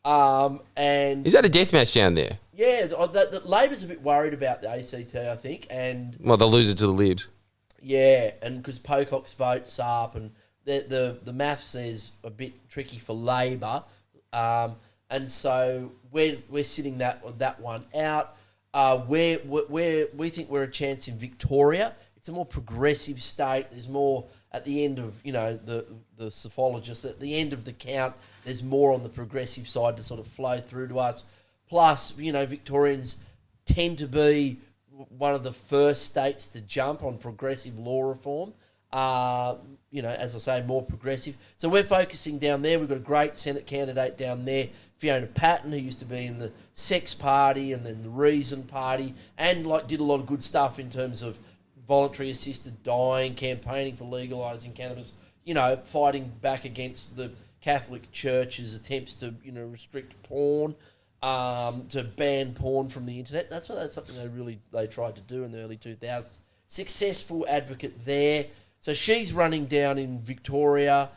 And is that a death match down there? Yeah, the Labor's a bit worried about the ACT, I think, and well, they'll lose it to the Libs. Yeah, and because Pocock's vote's up, and the maths is a bit tricky for Labor, and so we're sitting that one out. We think we're a chance in Victoria. It's a more progressive state. There's more at the end of the psephologists at the end of the count. There's more on the progressive side to sort of flow through to us. Plus, Victorians tend to be one of the first states to jump on progressive law reform. As I say, more progressive. So we're focusing down there. We've got a great Senate candidate down there, Fiona Patton, who used to be in the Sex Party and then the Reason Party, and did a lot of good stuff in terms of voluntary assisted dying, campaigning for legalising cannabis, fighting back against the Catholic Church's attempts to, restrict porn, to ban porn from the internet. That's something they tried to do in the early 2000s. Successful advocate there. So she's running down in Victoria.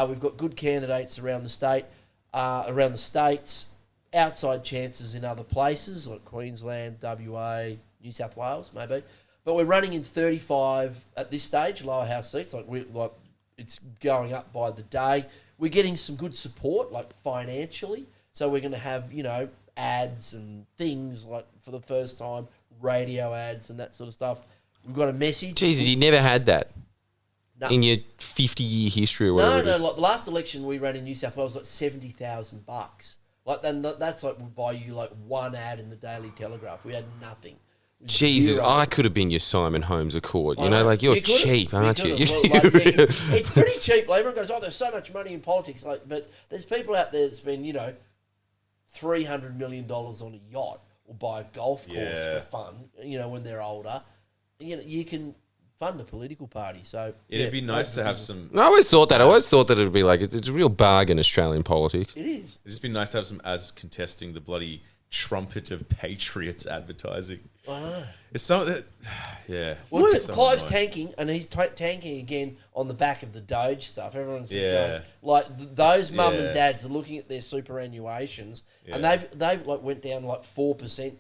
We've got good candidates around the state, around the states, outside chances in other places like Queensland, WA, New South Wales, maybe. But we're running in 35 at this stage, lower house seats. Like it's going up by the day. We're getting some good support, like financially. So we're going to have, ads and things like for the first time, radio ads and that sort of stuff. We've got a message. Jesus, you never had that No. in your 50-year history or whatever. No. Like the last election we ran in New South Wales was like $70,000. Like then that's like we'll buy you like one ad in the Daily Telegraph. We had nothing. Jesus, Zero. I could have been your Simon Holmes Accord. I know. You're You could've. cheap, aren't you? could've. Well, like, yeah, it's pretty cheap. Like, everyone goes, "Oh, there's so much money in politics." Like, but there's people out there that spend, $300 million on a yacht or buy a golf course for fun. When they're older, you can fund a political party. So It'd be nice to have some. I always thought that. I always thought that it would be like it's a real bargain, Australian politics. It is. It'd just be nice to have some ads contesting the bloody trumpet of patriots advertising. I know. It's some that, yeah. Well, it's so Clive's annoying. tanking, and he's tanking again on the back of the Doge stuff. Everyone's just Yeah. going like those mum yeah. and dads are looking at their superannuations, and Yeah. they've like went down like 4%,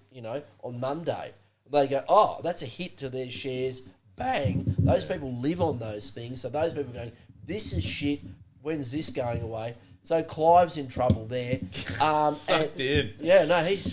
on Monday. They go, oh, that's a hit to their shares. Bang! Those people live on those things, so those people are going, this is shit. When's this going away? So Clive's in trouble there. Sucked in. Yeah, no, he's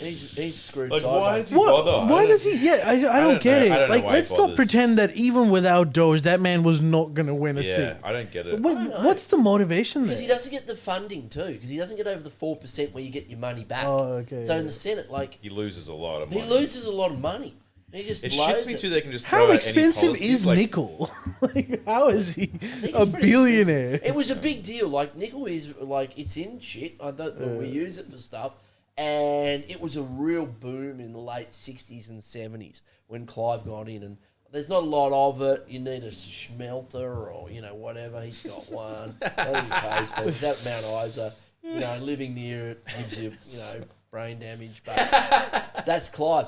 screwed. Like, sideways. why does he bother? Why does he? Yeah, I don't get know. it. I don't know Like, why he let's not bothers. pretend that even without Doge, that man was not going to win a Yeah, seat. I don't get it. What's the motivation there? Because he doesn't get the funding too. Because he doesn't get over the 4% where you get your money back. Oh, okay, So yeah. in the Senate, like He loses a lot of he money. loses a lot of money. He just It blows shits me it. too. They can just throw How out expensive any policies, is like, nickel? Like, how is he I think a it's pretty billionaire? expensive. It was a big deal. Like nickel is like it's in shit. I don't. We use it for stuff, and it was a real boom in the late 60s and 70s when Clive got in. And there's not a lot of it. You need a smelter or whatever. He's got one. That pays people. That Mount Isa, living near it gives you brain damage. But that's Clive.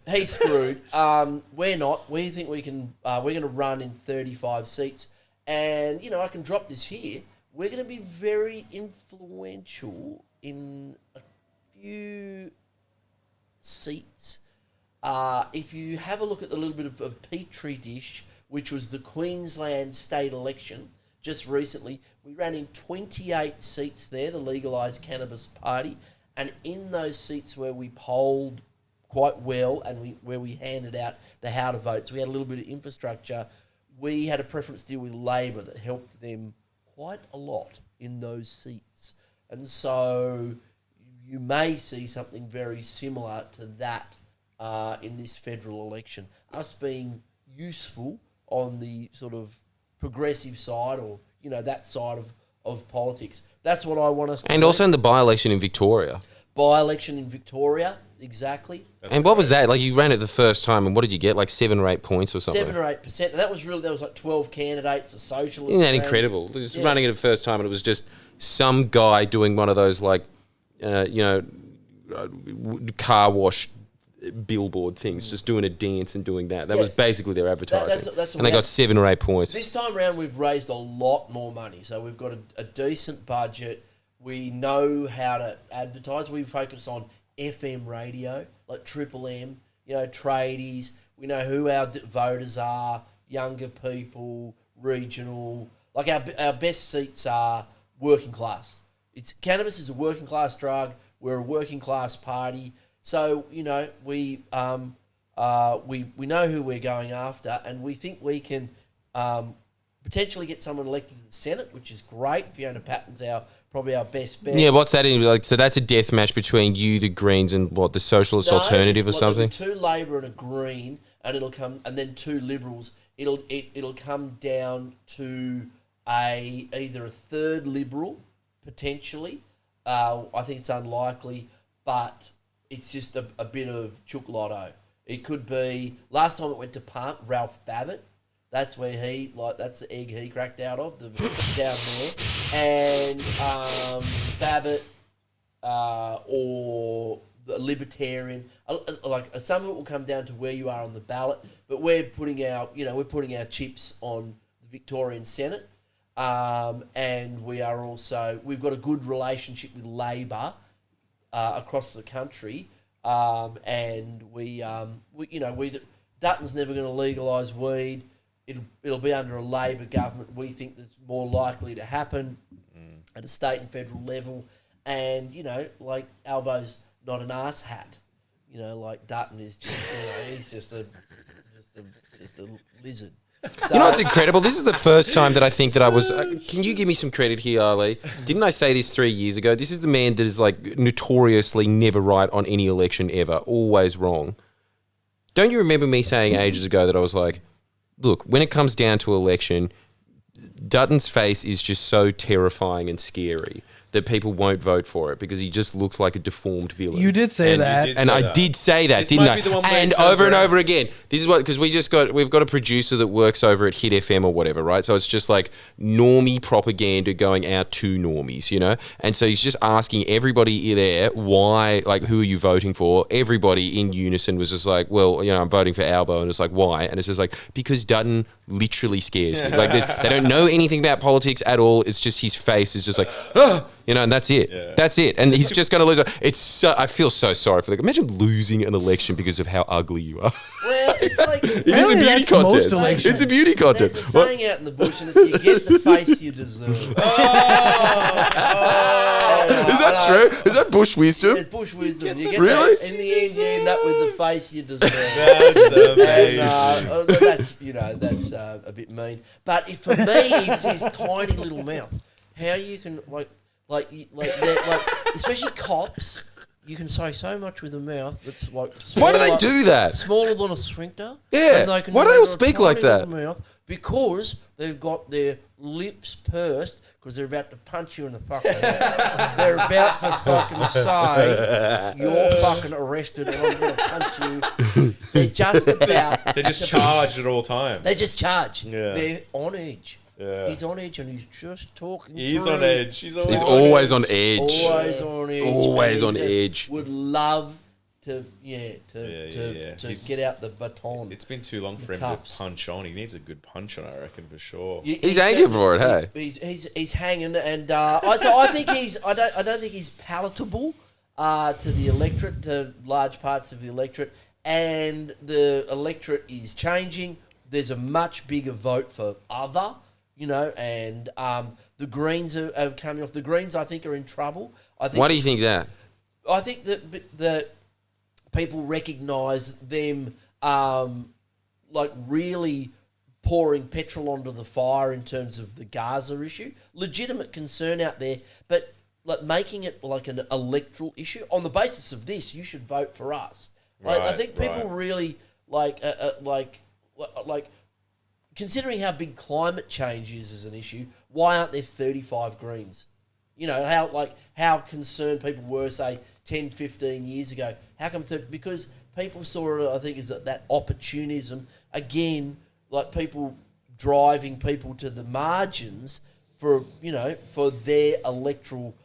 He's screwed. We're not. We think we can. We're going to run in 35 seats, and I can drop this here. We're going to be very influential in a few seats. If you have a look at the little bit of a petri dish, which was the Queensland state election just recently, we ran in 28 seats there. The Legalise Cannabis Party. And in those seats where we polled quite well and where we handed out the how to votes, we had a little bit of infrastructure. We had a preference deal with Labor that helped them quite a lot in those seats. And so you may see something very similar to that in this federal election. Us being useful on the sort of progressive side or, that side of politics. That's what I want us to And do. also in the by-election in Victoria. By-election in Victoria, exactly. And what was that? Like, you ran it the first time, and what did you get? Like 7 or 8 points or something? 7 or 8%. And that was like 12 candidates, the socialists. Isn't that ran. incredible? Just Yeah. running it the first time, and it was just some guy doing one of those, like, car wash billboard things, just doing a dance and doing that. That Yeah. was basically their advertising. That's and they what got 7 or 8 points. This time around, we've raised a lot more money. So we've got a decent budget. We know how to advertise. We focus on FM radio, like Triple M, tradies. We know who our voters are, younger people, regional. Like our best seats are working class. Cannabis is a working class drug. We're a working class party. So, we know who we're going after, and we think we can potentially get someone elected to the Senate, which is great. Fiona Patton's probably our best bet. Yeah, what's that in? Like, so that's a death match between you, the Greens, and what, the Socialist Alternative or there'll be something? 2 Labor and a Green, and then 2 Liberals. It'll come down to either a third Liberal potentially. I think it's unlikely, but it's just a bit of chook lotto. It could be, last time it went to punt, Ralph Babbitt. That's where that's the egg he cracked out of, down there. And Babbitt or the Libertarian. Some of it will come down to where you are on the ballot, but we're putting our chips on the Victorian Senate. And we've got a good relationship with Labor across the country, and Dutton's never going to legalise weed. It'll be under a Labor government. We think there's more likely to happen at a state and federal level. And, Albo's not an arse hat. Dutton is just, he's just a lizard. So, You know what's incredible? This is the first time that I think that I was... can you give me some credit here, Ali? Didn't I say this 3 years ago? This is the man that is notoriously never right on any election ever. Always wrong. Don't you remember me saying ages ago that I was like, look, when it comes down to election, Dutton's face is just so terrifying and scary that people won't vote for it because he just looks like a deformed villain. You did say that. And I did say that, This didn't might I? be the one where And it turns over and around. over again. This is what, because we've got a producer that works over at Hit FM or whatever, right? So it's just like normie propaganda going out to normies, And so he's just asking everybody there why, who are you voting for? Everybody in unison was just like, well, I'm voting for Albo, and it's like, why? And it's just like, because Dutton literally scares me. They don't know anything about politics at all. It's just his face is just like, and that's it. Yeah. That's it. And he's just going to lose. I feel so sorry for imagine losing an election because of how ugly you are. Well, it's like... It is a Apparently beauty that's most contest. elections. It's a beauty contest. There's a saying out in the bush, and it's you get the face you deserve. Is that true? Is that bush wisdom? It's bush wisdom. You get Really? in the end, you end up with the face you deserve. That's amazing. And, that's a bit mean. But for me, it's his tiny little mouth. How you can especially cops, you can say so much with a mouth that's Why do they do that? smaller than a sphincter. Yeah. And they can Why do do they all it with a speak like tiny little that? Mouth because they've got their lips pursed because they're about to punch you in the fucking head. They're about to fucking say, you're fucking arrested and I'm going to punch you. They're just about... They're just charged at all times. They just charge. Yeah. They're on edge. Yeah. He's on edge and he's just talking. He's through. on edge. He's He's always on edge. Always on edge. Always and on he just edge. Would love to get out the baton. It's been too long for him cuffs. to punch on. He needs a good punch on, I reckon, for sure. He's angry for it, hey? He's hanging, and I think I don't think he's palatable to the electorate, to large parts of the electorate, and the electorate is changing. There's a much bigger vote for other, and the Greens are coming off. The Greens, I think, are in trouble. Why do you think that? I think that people recognise them really pouring petrol onto the fire in terms of the Gaza issue. Legitimate concern out there, but making it like an electoral issue on the basis of this, you should vote for us. I think people really considering how big climate change is as an issue. Why aren't there 35 Greens? How concerned people were, say, 10, 15 years ago. How come? Because people saw it, I think, as that opportunism. Again, people driving people to the margins for their electoral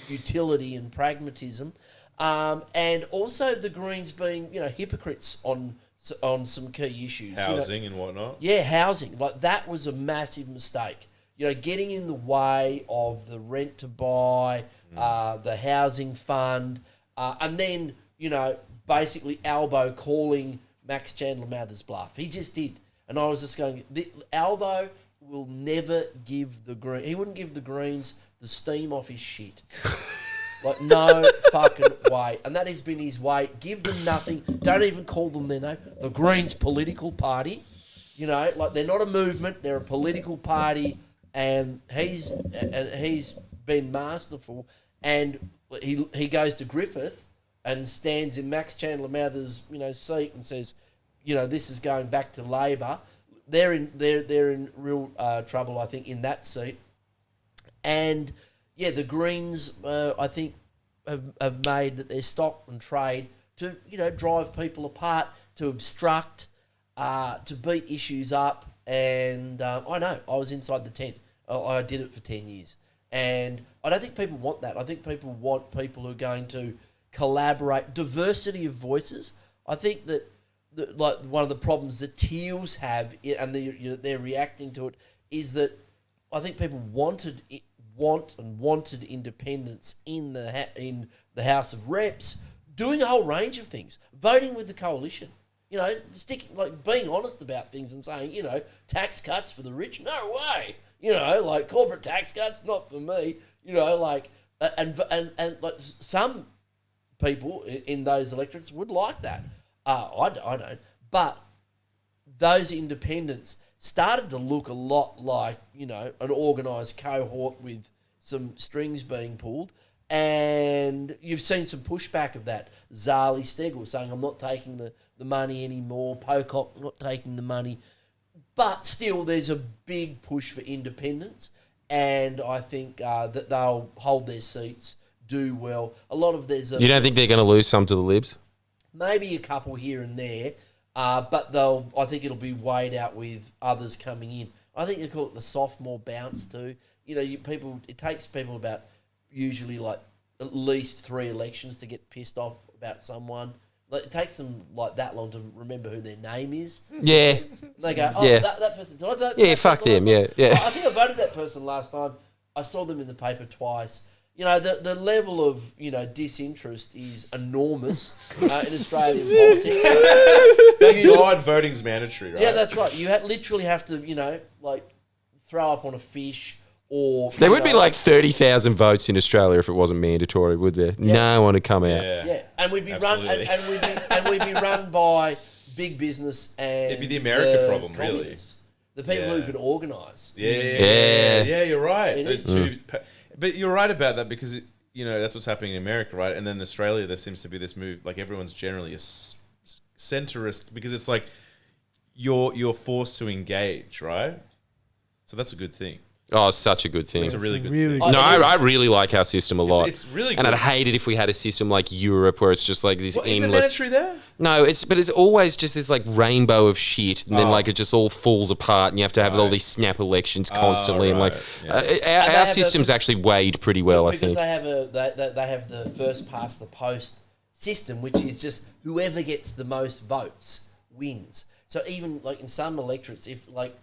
utility and pragmatism. And also the Greens being, hypocrites on some key issues. Housing and whatnot. Yeah, housing. That was a massive mistake. Getting in the way of the rent to buy, the housing fund, and then, basically Albo calling Max Chandler Mathers bluff. He just did. And I was just going, Albo will never give the Greens, he wouldn't give the Greens the steam off his shit. No fucking way. And that has been his way. Give them nothing. Don't even call them their name. The Greens political party. They're not a movement. They're a political party. And he's been masterful. And he goes to Griffith and stands in Max Chandler Mathers' seat and says, this is going back to Labor. They're in real trouble, I think, in that seat. And yeah, the Greens, I think, have made that their stock and trade to drive people apart, to obstruct, to beat issues up. And I know I was inside the tent. I did it for 10 years. And I don't think people want that. I think people want people who are going to collaborate, diversity of voices. I think that one of the problems that Teals have, and they're reacting to it, is that I think people wanted wanted independents in the House of Reps, doing a whole range of things, voting with the coalition. You know, being honest about things and saying, you know, tax cuts for the rich, no way. You know, like corporate tax cuts, not for me. You know, like and like some people in those electorates would like that. I don't, but those independents started to look a lot like, you know, an organised cohort with some strings being pulled. And you've seen some pushback of that. Zali Steggall saying, I'm not taking the money anymore. Pocock, not taking the money. But still, there's a big push for independence. And I think that they'll hold their seats, do well. You don't think they're going to lose some to the Libs? Maybe a couple here and there. But I think it'll be weighed out with others coming in. I think you call it the sophomore bounce too. You know, it takes people about usually like at least 3 elections to get pissed off about someone. Like, it takes them like that long to remember who their name is. Yeah. They go, yeah. that person. Did I vote for yeah, that fuck person them. Yeah. I think I voted that person last time. I saw them in the paper twice. You know, the level of, you know, disinterest is enormous in Australian politics. Thank God voting's mandatory, right? Yeah, that's right. You literally have to, you know, like throw up on a fish or... There would be like 30,000 votes in Australia if it wasn't mandatory, would there? Yeah. No one would come out. Yeah, and we'd be Absolutely. we'd be run by big business and It'd be the American problem, really. communists. The people who could organise. Yeah, you're right. It Those is. two, but you're right about that because you know that's what's happening in America, right? And then in Australia, there seems to be this move. Like everyone's generally a centrist because it's like you're forced to engage, right? So that's a good thing. Oh, it's such a good thing. It's a really good Really thing. No, I really like our system a lot. It's really and good. I'd hate it if we had a system like Europe where it's just like this What, is it endless. mandatory there? No, it's always just this like rainbow of shit, and then like it just all falls apart, and you have to have all these snap elections constantly, and like our system's actually weighed pretty well, I think. Because they have the first past the post system, which is just whoever gets the most votes wins. So even like in some electorates, if like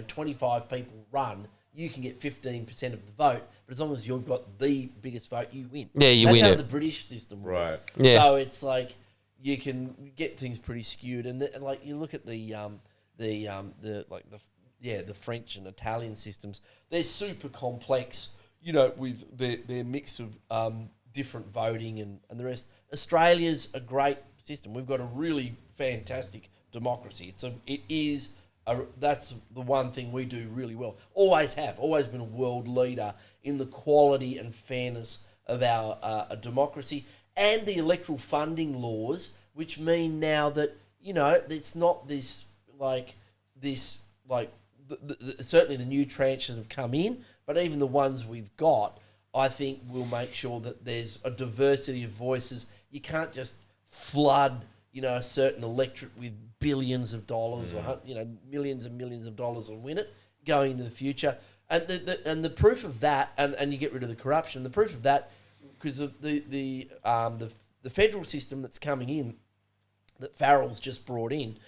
25 people run, you can get 15% of the vote, but as long as you've got the biggest vote, you win. Yeah, you That's win how it. the British system works. Right. Yeah. So it's like you can get things pretty skewed, and like you look at the French and Italian systems, they're super complex. You know, with their mix of different voting and the rest. Australia's a great system. We've got a really fantastic democracy. That's the one thing we do really well. Always been a world leader in the quality and fairness of our democracy and the electoral funding laws, which mean now that, it's not certainly the new tranche that have come in, but even the ones we've got, I think will make sure that there's a diversity of voices. You can't just flood, a certain electorate with billions of dollars or millions and millions of dollars and win it going into the future. And the proof of that, and you get rid of the corruption. The proof of that, because the federal system that's coming in, that Farrell's just brought in,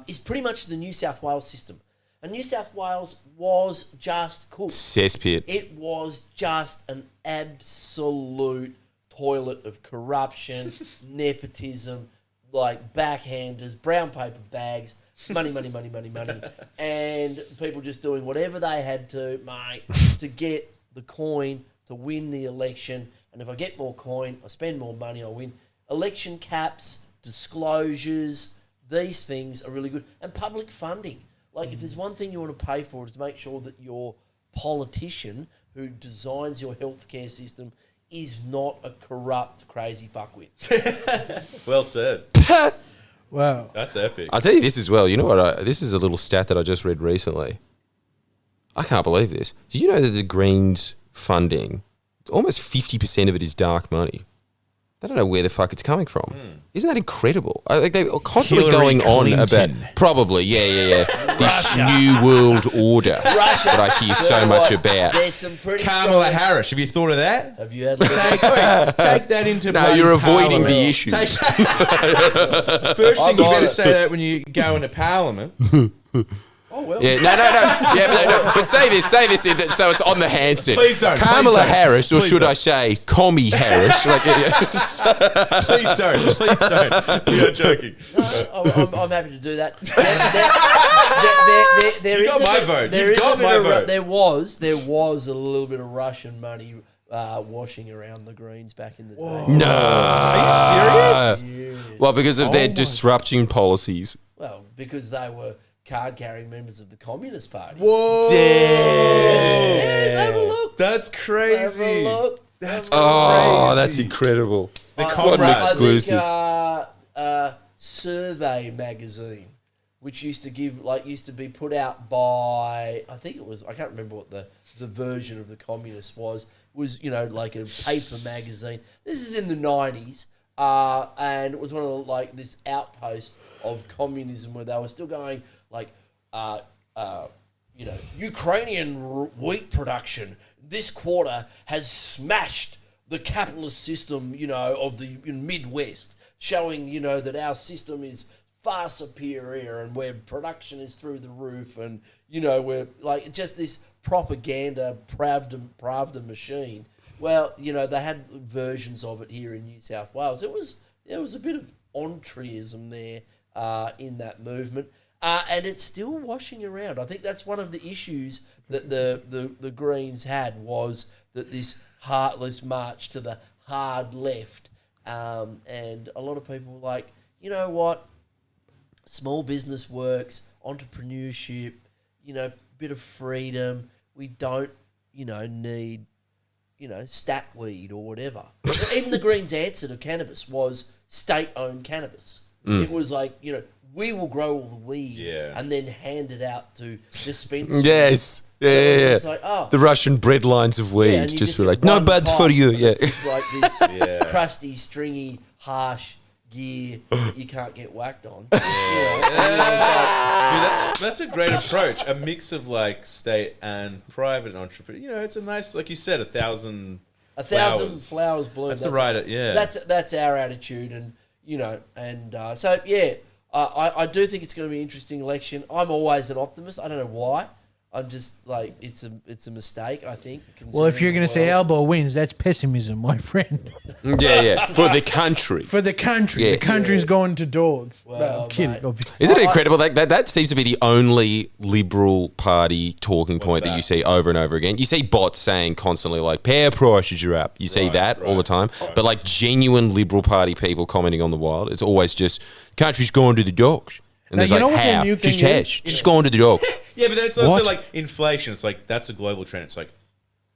is pretty much the New South Wales system. And New South Wales was just cooked. Cesspit. It was just an absolute toilet of corruption, nepotism, like backhanders, brown paper bags, money, and people just doing whatever they had to, mate, to get the coin to win the election. And if I get more coin, I spend more money, I win. Election caps, disclosures, these things are really good. And public funding. Like, if there's one thing you want to pay for, is to make sure that your politician who designs your healthcare system is not a corrupt, crazy fuckwit. Well said. Wow. That's epic. I'll tell you this as well. You know what? This is a little stat that I just read recently. I can't believe this. Do you know that the Greens funding, almost 50% of it is dark money? They don't know where the fuck it's coming from. Isn't that incredible? I think they're constantly Hillary going on Clinton. about... Probably, yeah. This new world order that I hear so much about. There's some pretty Kamala strong... Harris. Have you thought of that? Have you had... Take that into No, bloody you're avoiding Parliament. the issue. First thing you better say that when you go into Parliament. Oh, well. Yeah, no. Yeah, no. But say this so it's on the handset. Please don't. Kamala Please don't. Harris, or Please should don't. I say, Commie Harris? Please don't. You're joking. I'm happy to do that. There You is got a my bit- vote. there You've is got a bit my of vote. There was a little bit of Russian money washing around the Greens back in the day. No. Are you serious? Yeah. Well, because of their my- disrupting policies. Well, because they were card-carrying members of the Communist Party. Whoa. Yeah, have a look. That's Have crazy. a look. That's Oh, crazy. that's incredible. The What an comrades. exclusive. I think Survey magazine, which used to be put out by, I can't remember what the version of the Communist was like a paper magazine. This is in the 90s, and it was one of this outpost of communism where they were still going Ukrainian wheat production this quarter has smashed the capitalist system, of the Midwest, showing, that our system is far superior and where production is through the roof, and, we're just this propaganda Pravda machine. Well, they had versions of it here in New South Wales. There was a bit of entryism there in that movement. And it's still washing around. I think that's one of the issues that the Greens had, was that this heartless march to the hard left. And a lot of people were like, you know what? Small business works, entrepreneurship, bit of freedom. We don't, need, stat weed or whatever. Even the Greens' answer to cannabis was state-owned cannabis. It was like, we will grow all the weed and then hand it out to dispensaries. Yes. Yeah. It's like, oh. The Russian bread lines of weed. and you just get were like, no one bad type, for you. and Yeah. It's just like this crusty, stringy, harsh gear that you can't get whacked on. Dude, that's a great approach. A mix of state and private entrepreneur. It's a nice, like you said, 1,000 flowers bloom. That's the right, yeah. That's our attitude, and so yeah, I do think it's going to be an interesting election. I'm always an optimist. I don't know why. I'm just it's a mistake, I think. Well, if you're considering going the to say world. elbow wins, that's pessimism, my friend. Yeah. For the country. For the country. Yeah. The country's going to dogs. Well, No, I'm kidding. mate. Obviously. Isn't it incredible? That seems to be the only Liberal Party talking point that that? you see over and over again. You see bots saying constantly power prices are up. You see Right, that all the time. right. But genuine Liberal Party people commenting on the wild, it's always just, country's going to the dogs. And Now, there's you know what the how? new thing Just is? just going to the dogs. Yeah, but then it's also What? inflation. It's that's a global trend. It's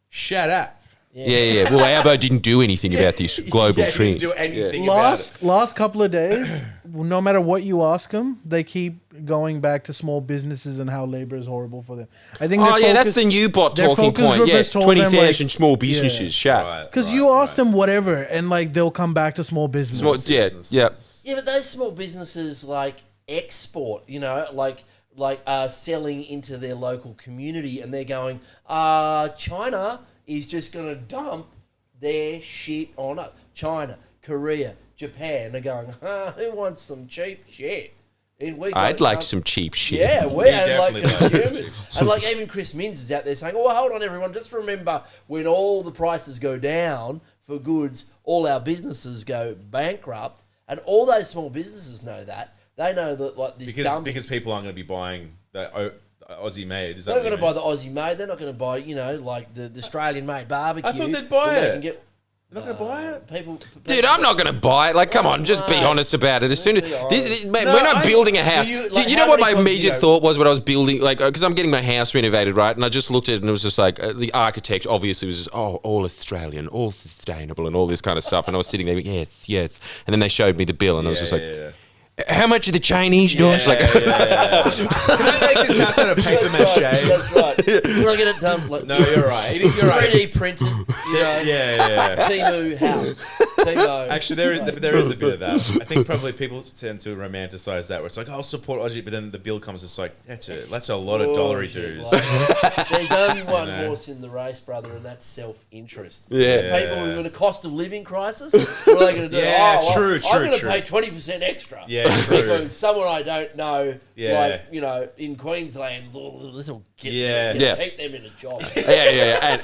shut up. Yeah. Well, Albo didn't do anything about this global Yeah, you trend. didn't do anything about it. Last couple of days, no matter what you ask them, they keep going back to small businesses and how labor is horrible for them. I think. Oh, their yeah, that's focus- the new bot their talking focus point. group Yeah, has told them, 20,000 small businesses. Shut. Right, Because right, you ask right. them whatever, and they'll come back to small business. Small- yeah. Yeah, but those small businesses export, selling into their local community, and they're going, China is just going to dump their shit on it. China, Korea, Japan, they're going, who wants some cheap shit? And we I'd got- like some cheap shit. Yeah, we and definitely like consumers. And even Chris Minns is out there saying, well, hold on, everyone, just remember when all the prices go down for goods, all our businesses go bankrupt, and all those small businesses know that. They know that this Because people aren't going to be buying the Aussie made. Is that they're not what going you to buy the Aussie made. They're not going to buy, the Australian made barbecue. I thought they'd buy where they it. can get- They're not going to buy it? People, Dude, I'm not going to buy it. Come on, just be mate. honest about it. As soon as Let's be honest. mate, No, when I'm I- building a house, do you- you how know what my many times, immediate thought was when I was building, because I'm getting my house renovated, right? And I just looked at it and it was just the architect obviously was just, all Australian, all sustainable, and all this kind of stuff. And I was sitting there, yes. And then they showed me the bill, and I was just how much are the Chinese doors? Can I make this house out of paper mache? That's right. When I get it done, like, No, you're right. You're right. 3D printed, Yeah. Timu house. Timo. Actually, there is a bit of that. I think probably people tend to romanticize that, where it's like, I'll support Aussie, but then the bill comes, it's like, that's a lot of dollary dues. Like, there's only one horse in the race, brother, and that's self-interest. Yeah. People with a cost of living crisis, what are they going to do? Yeah, true. I'm going to pay 20% extra. Yeah, true. Because someone I don't know, Yeah. like, in Queensland, this will get keep them in a job.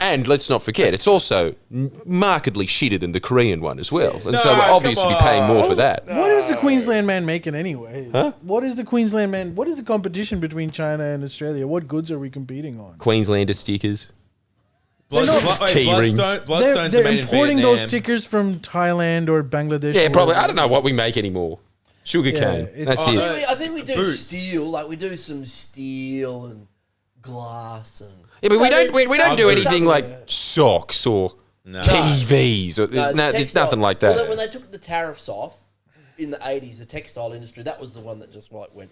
And let's not forget, it's also markedly shitter than the Korean one as well. And No, so we're obviously come paying more on. for that. What is the Queensland man making anyway? Huh? What is the Queensland man? What is the competition between China and Australia? What goods are we competing on? Queenslander stickers. Bloodstones are They're made importing in those Vietnam. stickers from Thailand or Bangladesh. Yeah, or probably. whatever. I don't know what we make anymore. Sugar cane. it's- That's it. I think we do Boots. steel, like we do some steel and glass and. Yeah, but we don't do anything some- like socks or No. TVs. Or, No, no, it's textile- nothing like Well, that. when they took the tariffs off in the 80s, the textile industry, that was the one that just like went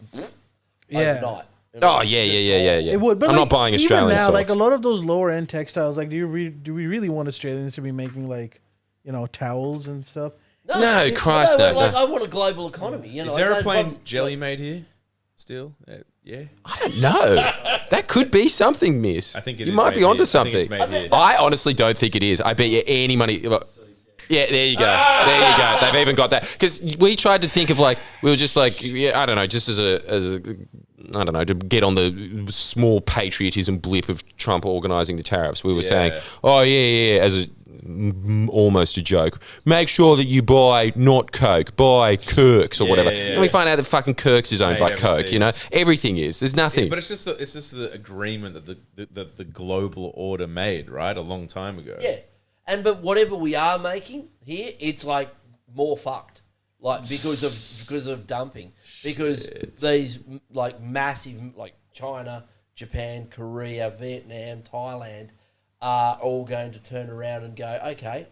Yeah. overnight. Oh yeah. It would, but I'm like, not buying even Australian now, socks. like a lot of those lower end textiles. Like, do we really want Australians to be making like, towels and stuff? No, Christ, no, Like, no. I want a global economy. Is aeroplane jelly made here? Still? Yeah. I don't know. That could be something, miss. I think it you is might made be onto here. I think it's something. made here. I honestly don't think it is. I bet you any money. Yeah, there you go. There you go. They've even got that. Because we tried to think of like, we were just like, I don't know, just as a I don't know, to get on the small patriotism blip of Trump organising the tariffs. We were saying, as almost a joke. Make sure that you buy not Coke, buy Kirk's or whatever. yeah. And we find out that fucking Kirk's is owned by Made Coke. overseas. Everything is. There's nothing. But it's just the agreement that the global order made, right, a long time ago. Yeah. But whatever we are making here, it's like more fucked. Like because of dumping. Because these like massive like China, Japan, Korea, Vietnam, Thailand are all going to turn around and go, okay,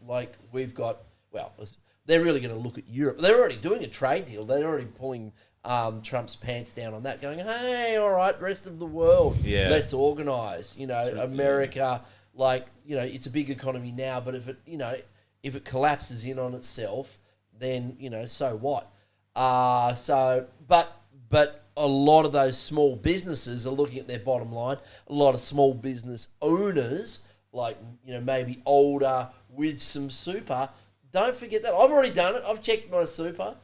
like we've got, they're really going to look at Europe. They're already doing a trade deal. They're already pulling Trump's pants down on that, going, hey, all right, rest of the world, let's organise. America, like, it's a big economy now, but if it collapses in on itself, then, so what? But a lot of those small businesses are looking at their bottom line. A lot of small business owners, like, maybe older with some super, don't forget that. I've already done it. I've checked my super.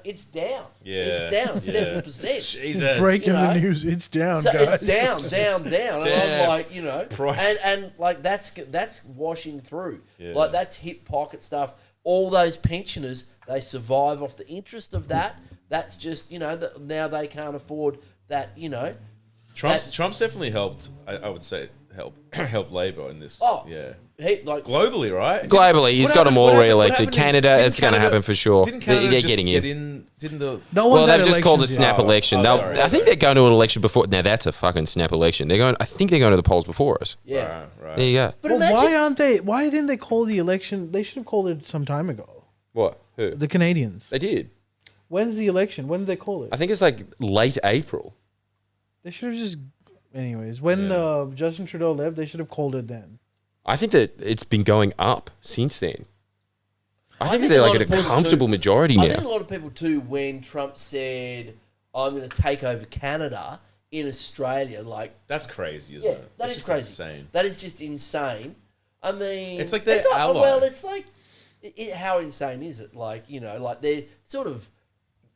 It's down. Yeah. It's down 7%. Jesus. Breaking the news, it's down, So guys. it's down. And I'm like, Price. and like that's washing through. Yeah. Like that's hip pocket stuff. All those pensioners, they survive off the interest of that. That's just, now they can't afford that, Trump's definitely helped. I would say help Labor in this. Oh, yeah. Like Globally, right? Globally, he's What got them happened- all what happened- re-elected. what happened in- Canada, didn't it's going to Canada- happen for sure. Didn't Canada They're just getting get in. Didn't the No one's Well, had they've just called a elections snap yet. election. sorry, I think they're going to an election before. Now that's a fucking snap election. I think they're going to the polls before us. yeah. right. There you go. But Well, imagine, why didn't they call the election? They should have called it some time ago. What? Who? The Canadians. They did. When's the election? When did they call it? I think it's like late April. They should have just. Anyways, when Justin Trudeau left, they should have called it then. I think that it's been going up since then. I think think they're a like lot at of a people comfortable too- majority I now. think a lot of people too, when Trump said, I'm going to take over Canada in Australia, like, That's crazy, isn't it? that It's is just crazy. Insane. That is just insane. I mean, It's like they're not, ally. well, it's like, how insane is it? Like, like they're sort of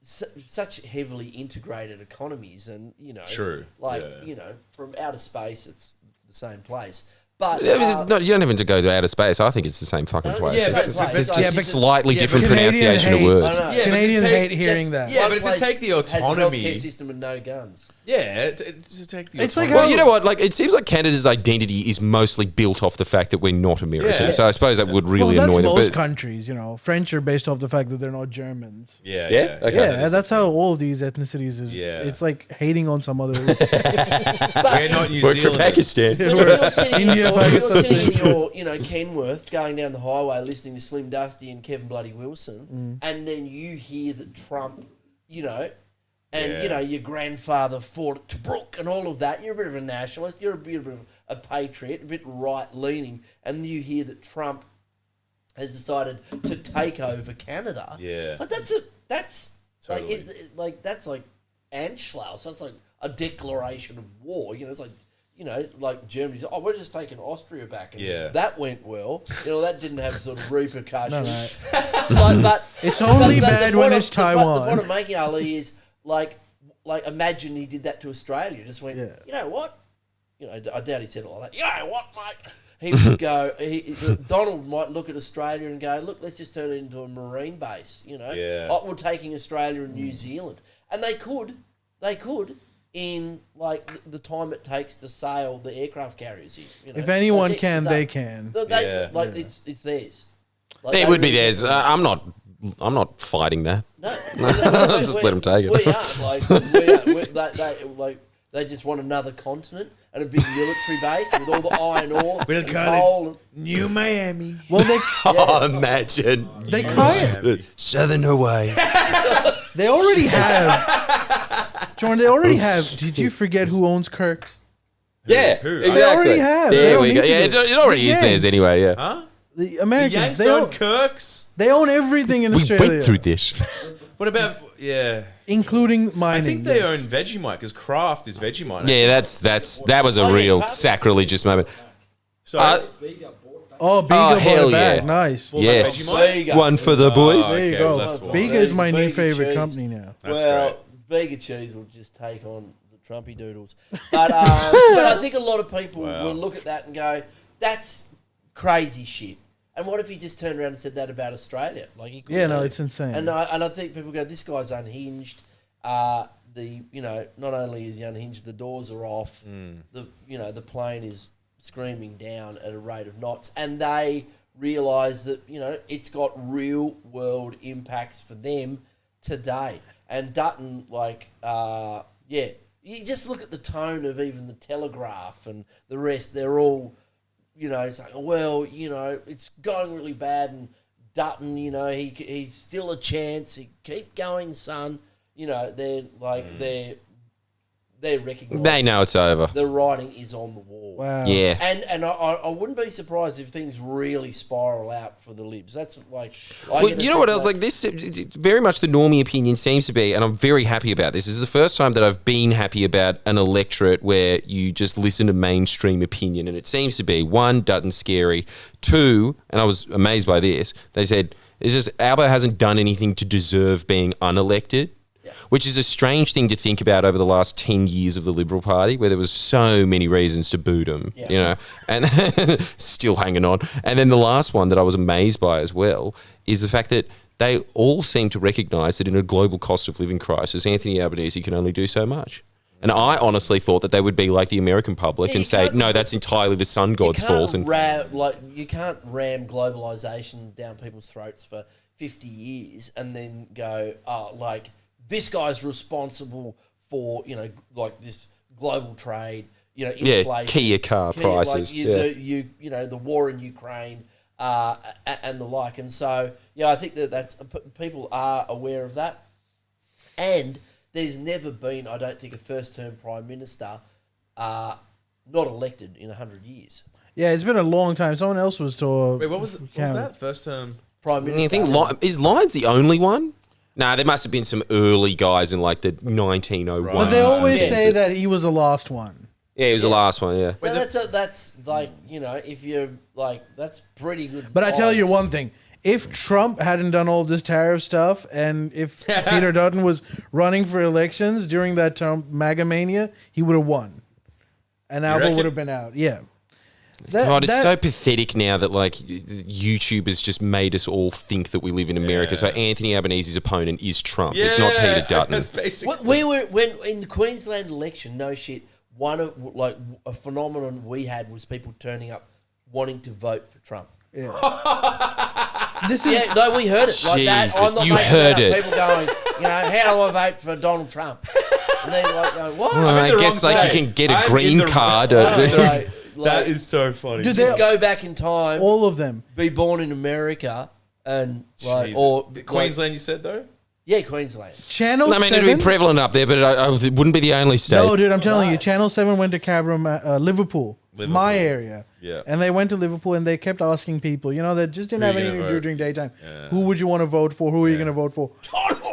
such heavily integrated economies, and True, like yeah. from outer space, it's the same place. But Yeah, no, you don't even have to go to outer space. I think it's the same fucking place. yeah, It's but- just but- a slightly yeah, but different Canadian pronunciation of hate- words. I know. Yeah, but to Canadians take- hate hearing that. Yeah, one but to place take the has a autonomy- healthcare system and no guns. Yeah, to take the. It's like autonomy. Well, you know what? Like, it seems like Canada's identity is mostly built off the fact that we're not America. Yeah. So I suppose that would really well, annoy that's them. most But countries. French are based off the fact that they're not Germans. Yeah. Yeah? Okay. Yeah, that's how all of these ethnicities is. Yeah. It's like hating on some other. We're not New work for Zealanders. Pakistan. But if you're sitting, India, if you're Pakistan. sitting in your, Kenworth, going down the highway, listening to Slim Dusty and Kevin Bloody Wilson, and then you hear that Trump, and you know your grandfather fought at Tobruk and all of that. You're a bit of a nationalist. You're a bit of a patriot, a bit right leaning, and you hear that Trump has decided to take over Canada. Yeah. But that's Totally. that's like Anschluss. That's like a declaration of war. You know, it's like, you know, like Germany's, oh, we're just taking Austria back. And that went well. You know, that didn't have sort of repercussions. But it's only bad when it's Taiwan. The point I'm making, Ali, is like imagine he did that to Australia. Just went, you know what? You know, I doubt he said it like that. You know what, mate? He would go, Donald might look at Australia and go, look, let's just turn it into a marine base, you know. Yeah. Oh, we're taking Australia and New Zealand. And they could, in like the time it takes to sail the aircraft carriers here. You know? If anyone can, they can. It's theirs. Like, It would be theirs. I'm not fighting that. No. Just let them take it. We aren't. They just want another continent and a big military base with all the iron ore and coal. New Miami. Well, Imagine. they kind of, Southern Hawaii. they already have. Jordan, they already have. Did you forget who owns Kirk's? Yeah, Who? exactly. They already have. They There don't we go. need to Yeah, do it already The is theirs Yanks. anyway, yeah. Huh? The The Americans, Yanks they own own, Kirk's? they own everything in We Australia. went through this. What about, including mining. I think they yes. own Vegemite because Kraft is Vegemite. Yeah, that was a real sacrilegious moment. So, Oh, Bega Oh, brought hell it back. yeah. Nice. Well, Yes, Vegemite? one for the boys. There you okay, go. well, that's why. Bega is my new Bega favorite cheese. company now. That's Well, Bega cheese will just take on the Trumpy doodles. But I think a lot of people will look at that and go, that's crazy shit. And what if he just turned around and said that about Australia? Like he could Yeah, no, do. it's insane. And I think people go, this guy's unhinged. Not only is he unhinged, the doors are off. The plane is screaming down at a rate of knots, and they realise that it's got real world impacts for them today. And Dutton, you just look at the tone of even the Telegraph and the rest. They're all, saying, well, it's going really bad, and Dutton, he's still a chance. He keep going, son. They're recognising. They know it's over. The writing is on the wall. Wow. Yeah. And I wouldn't be surprised if things really spiral out for the Libs. That's like... Well, you know what else? Like this, very much the normie opinion seems to be, and I'm very happy about this. This is the first time that I've been happy about an electorate where you just listen to mainstream opinion, and it seems to be, one, Dutton's scary. Two, and I was amazed by this, they said, it's just Albo hasn't done anything to deserve being unelected. Which is a strange thing to think about over the last 10 years of the Liberal Party, where there was so many reasons to boot him, and still hanging on. And then the last one that I was amazed by as well is the fact that they all seem to recognise that in a global cost of living crisis, Anthony Albanese can only do so much. And I honestly thought that they would be like the American public and say, no, that's entirely the sun god's fault. And you can't ram globalisation down people's throats for 50 years and then go, this guy's responsible for, this global trade, inflation. Yeah, Kia car prices. The war in Ukraine and the like. And so, I think that's people are aware of that. And there's never been, I don't think, a first-term Prime Minister not elected in 100 years. Yeah, it's been a long time. Someone else was told. Wait, what was that? First term? Prime Minister. I think is Lyons the only one? No, there must have been some early guys in like the 1901. Right. But they always say that he was the last one. Yeah, he was the last one, yeah. So that's like, if you're like, that's pretty good. But I tell you odds. one thing. If Trump hadn't done all this tariff stuff, and if Peter Dutton was running for elections during that term, MAGA mania, he would have won. And Alba would have been out. Yeah. God, it's so pathetic now that like YouTube has just made us all think that we live in America. So Anthony Albanese's opponent is Trump. It's not Peter Dutton. That's basically... We were when in the Queensland election, no shit. One of a phenomenon we had was people turning up wanting to vote for Trump. Yeah. We heard it like that. Jesus, I'm not you making heard that up. it. People going, how do I vote for Donald Trump? And they're like, going, what? Well, I the guess wrong like day. you can get a I'm green in the card. That is so funny. Dude, Just go back in time, all of them. be born in America, and Jesus. or Queensland, you said though? Yeah, Queensland. Channel I mean, 7. it'd be prevalent up there, but it wouldn't be the only state. No, dude, I'm telling No. you, Channel 7 went to Liverpool, my area. Yeah. And they went to Liverpool and they kept asking people, that just didn't Who have you anything gonna to do vote? during daytime. Yeah. Who would you want to vote for? Who are you going to vote for?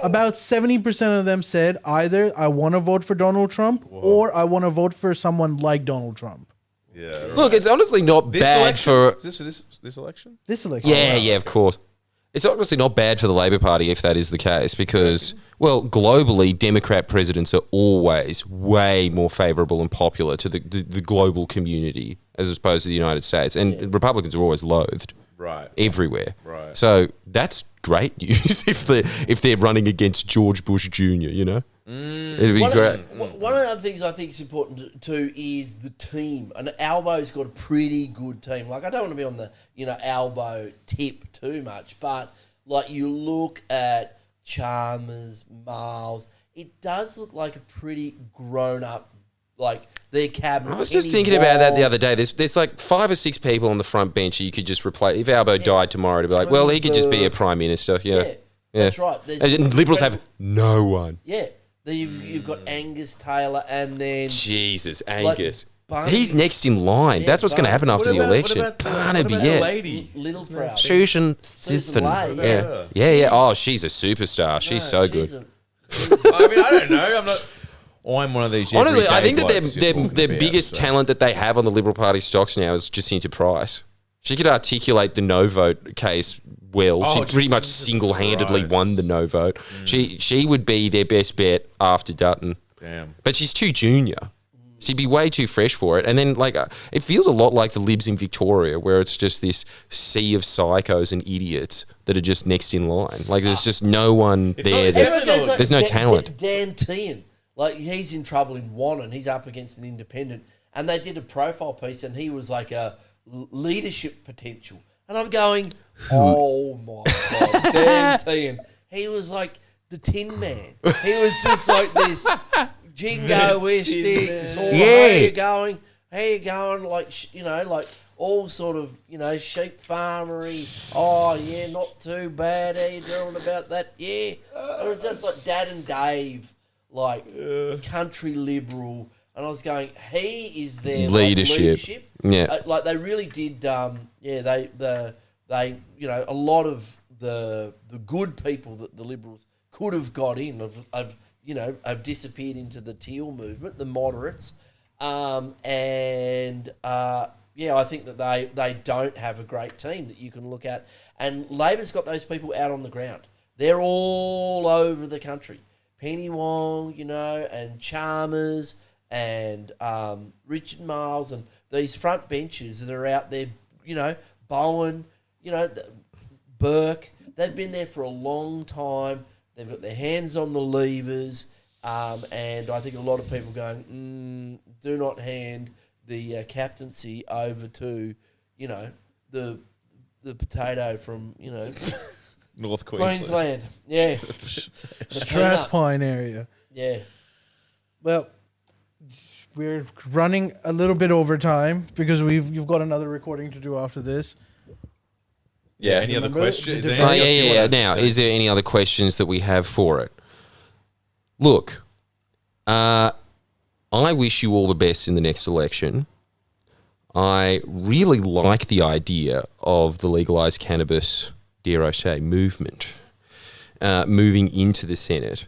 About 70% of them said either I want to vote for Donald Trump or I want to vote for someone like Donald Trump. Yeah. Right. Look, it's honestly not This bad election? for. Is this for this election? This election. Yeah, of course. It's obviously not bad for the Labor Party if that is the case because, well, globally, Democrat presidents are always way more favourable and popular to the global community as opposed to the United States. And Republicans are always loathed everywhere. Right. So that's great news if they're running against George Bush Jr., It'd be great. One of the other things I think is important too is the team. And Albo's got a pretty good team. Like, I don't want to be on the Albo tip too much, but like you look at Chalmers, Miles, it does look like a pretty grown up, like their cabinet. I was just thinking about that the other day. There's like 5 or 6 people on the front bench you could just replace. If Albo died tomorrow, to be like, well, he could just be a prime minister. Yeah. That's right. And Liberals have no one. Yeah. Then you've got Angus Taylor and then... Jesus, Angus. Barnaby. He's next in line. Yeah, That's what's going to happen after the election. What Barnaby, about yeah. the lady? Little Proud. Susan Susan Sithen. Lay. Yeah. Oh, she's a superstar. She's so good. I mean, I don't know. I'm one of these. Honestly, I think everyday that blokes their you're talking about, biggest so. talent that they have on the Liberal Party stocks now is Jacinta Price. She could articulate the no vote case well. Oh, She pretty much Jacinta single-handedly Price. won the no vote. She would be their best bet after Dutton. Damn. But she's too junior. She'd be way too fresh for it. And then, it feels a lot like the Libs in Victoria, where it's just this sea of psychos and idiots that are just next in line. Like, there's just no one there. There's no talent. Dan Tehan, like he's in trouble in Wannon. He's up against an independent, and they did a profile piece, and he was like a leadership potential. And I'm going, oh my god, Dan Tehan. He was like the Tin Man. He was just like this jingoistic. How you going? How you going? Like like all sort of sheep farmery. Oh yeah, not too bad. How you doing about that? Yeah, it was just like Dad and Dave, like country liberal. And I was going, he is their leadership. Yeah, like they really did. They a lot of the good people that the Liberals could have got in have disappeared into the teal movement, the moderates, I think that they don't have a great team that you can look at, and Labor's got those people out on the ground. They're all over the country. Penny Wong, and Chalmers and Richard Miles and these front benches that are out there, Bowen, Burke. They've been there for a long time. They've got their hands on the levers, and I think a lot of people going, do not hand the captaincy over to, the potato from, North Queensland. Queensland. Yeah. Strathpine area. Yeah. Well, we're running a little bit over time because you've got another recording to do after this. Yeah. Any other Remember questions? Is the there debate? anything else you wanna Now, say? is there any other questions that we have for it? Look, I wish you all the best in the next election. I really like the idea of the Legalise Cannabis, dare I say, movement moving into the Senate.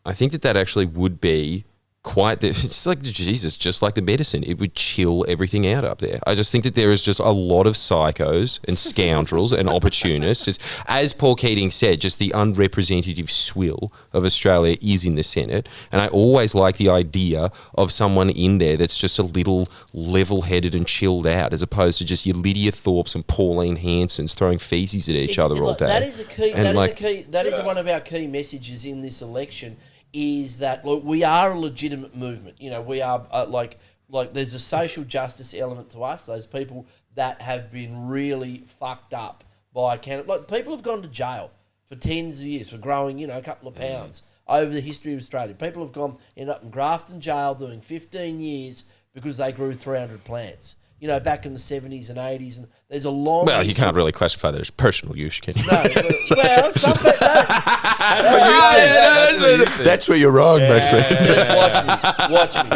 I think that actually would be it's like, Jesus, just like the medicine. It would chill everything out up there. I just think that there is just a lot of psychos and scoundrels and opportunists. As Paul Keating said, just the unrepresentative swill of Australia is in the Senate. And I always like the idea of someone in there that's just a little level-headed and chilled out, as opposed to just your Lydia Thorpes and Pauline Hansons throwing feces at each other all day. That is a key. And That is one of our key messages in this election. Is that, look, we are a legitimate movement. We are like there's a social justice element to us. Those people that have been really fucked up by Canada. Like, people have gone to jail for tens of years for growing, a couple of pounds over the history of Australia. People have ended up in Grafton jail doing 15 years because they grew 300 plants. back in the 70s and 80s, and there's a long. Well, you can't really classify that as personal use, can you? No, well, some people. That's where you're wrong, my friend. Just watch me.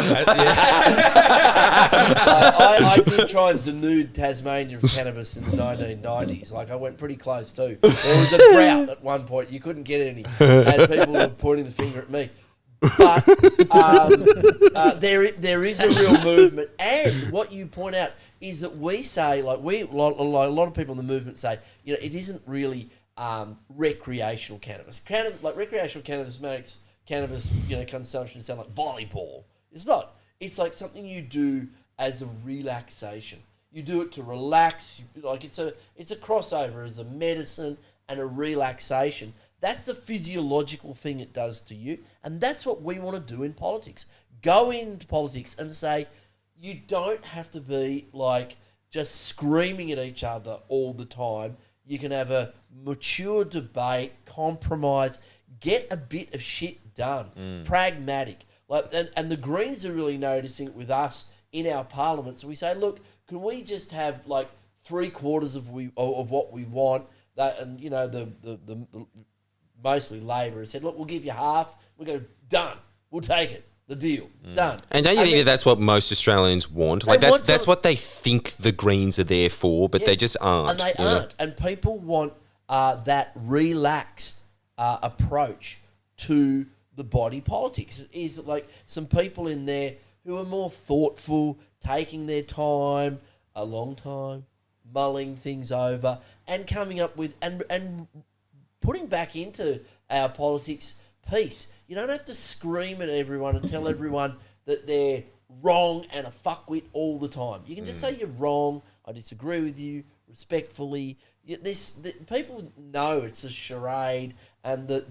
I did try and denude Tasmania of cannabis in the 1990s. Like, I went pretty close too. There was a drought at one point. You couldn't get any. And people were pointing the finger at me. But there is a real movement. And what you point out is that we say, like, a lot of people in the movement say, it isn't really recreational cannabis. Recreational cannabis makes cannabis, consumption sound like volleyball. It's not. It's like something you do as a relaxation. You do it to relax. It's a crossover as a medicine and a relaxation. That's the physiological thing it does to you, and that's what we want to do in politics. Go into politics and say, you don't have to be like just screaming at each other all the time. You can have a mature debate, compromise, get a bit of shit done, pragmatic. And the Greens are really noticing it with us in our parliament. So we say, look, can we just have like 3/4 of what we want? That, and the mostly Labor has said, look, we'll give you half. We go, done. We'll take it. The deal. Done. And don't you think that's what most Australians want? Like, that's what they think the Greens are there for, but they just aren't. And they aren't. And people want that relaxed approach to the body politics. Is like some people in there who are more thoughtful, taking their time, a long time, mulling things over, and coming up with and putting back into our politics peace. You don't have to scream at everyone and tell everyone that they're wrong and a fuckwit all the time. You can just say you're wrong, I disagree with you, respectfully. People know it's a charade, and that,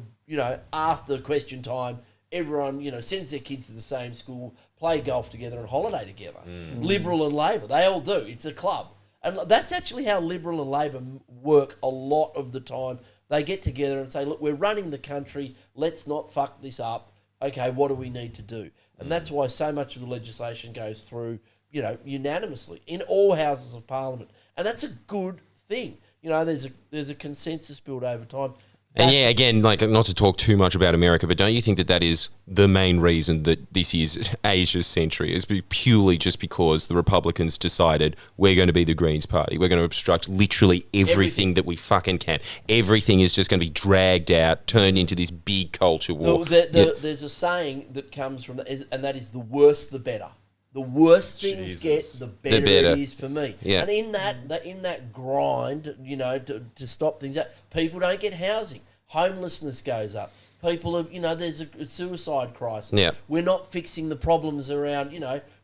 after question time, everyone, sends their kids to the same school, play golf together and holiday together. Liberal and Labor, they all do. It's a club. And that's actually how Liberal and Labor work a lot of the time. They get together and say, look, we're running the country. Let's not fuck this up. Okay, what do we need to do? And that's why so much of the legislation goes through, unanimously in all houses of parliament. And that's a good thing. There's a consensus built over time. And yeah, again, like, not to talk too much about America, but don't you think that is the main reason that this is Asia's century? Is purely just because the Republicans decided we're going to be the Greens party. We're going to obstruct literally everything that we fucking can. Everything is just going to be dragged out, turned into this big culture war. There's a saying that comes from that, and that is the worse the better. The worse things get, the better it is for me. Yeah. And in that grind, to stop things out, people don't get housing. Homelessness goes up. People are, there's a suicide crisis. Yeah. We're not fixing the problems around,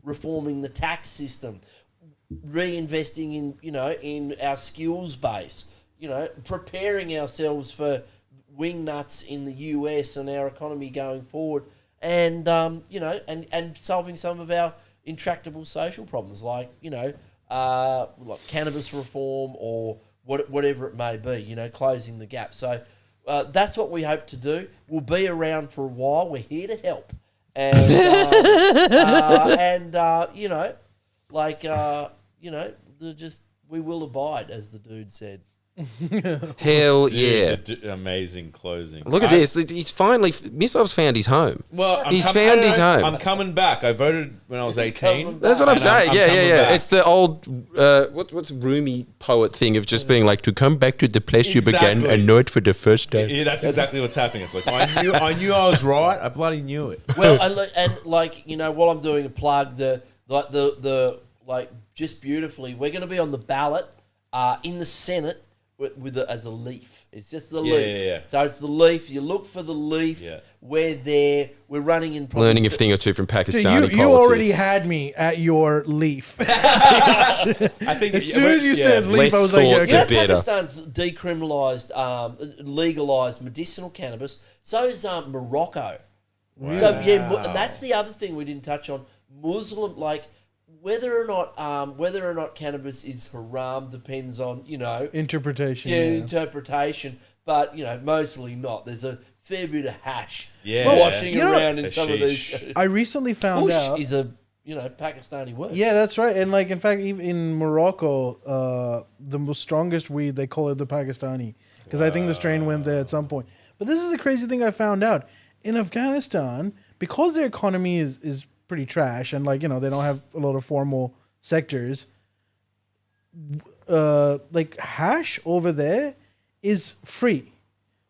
reforming the tax system, reinvesting in our skills base, preparing ourselves for wingnuts in the US and our economy going forward, and and solving some of our intractable social problems, like like cannabis reform or whatever it may be, closing the gap. So that's what we hope to do. We'll be around for a while. We're here to help, and we will abide, as the dude said. Hell yeah. Amazing closing. Look at this. He's finally... Misov's found his home. Well, he's found his home. I'm coming back. I voted when I was 18. That's what I'm saying. I'm Yeah. back. It's the old... what's Rumi poet thing of just being like, to come back to the place you began and know it for the first time. Yeah, that's exactly what's happening. It's like, I knew I was right. I bloody knew it. Well, while I'm doing a plug, just beautifully, we're going to be on the ballot in the Senate as a leaf. It's just the leaf. Yeah. So it's the leaf. You look for the leaf. Yeah. We're there. We're running in. Learning a thing or two from Pakistani politics. You already had me at your leaf. I think as soon as you said leaf, I was like, okay. Pakistan's decriminalised, legalised medicinal cannabis. So is Morocco. Wow. So and that's the other thing we didn't touch on. Muslim, whether or not cannabis is haram depends on interpretation. Interpretation, but mostly not. There's a fair bit of hash washing around in some of these. I recently found Kush out is a Pakistani works. Yeah, that's right. And like, in fact, even in Morocco, the most strongest weed, they call it the Pakistani, because I think the strain went there at some point. But this is a crazy thing I found out. In Afghanistan, because their economy is pretty trash, and like, they don't have a lot of formal sectors, like hash over there is free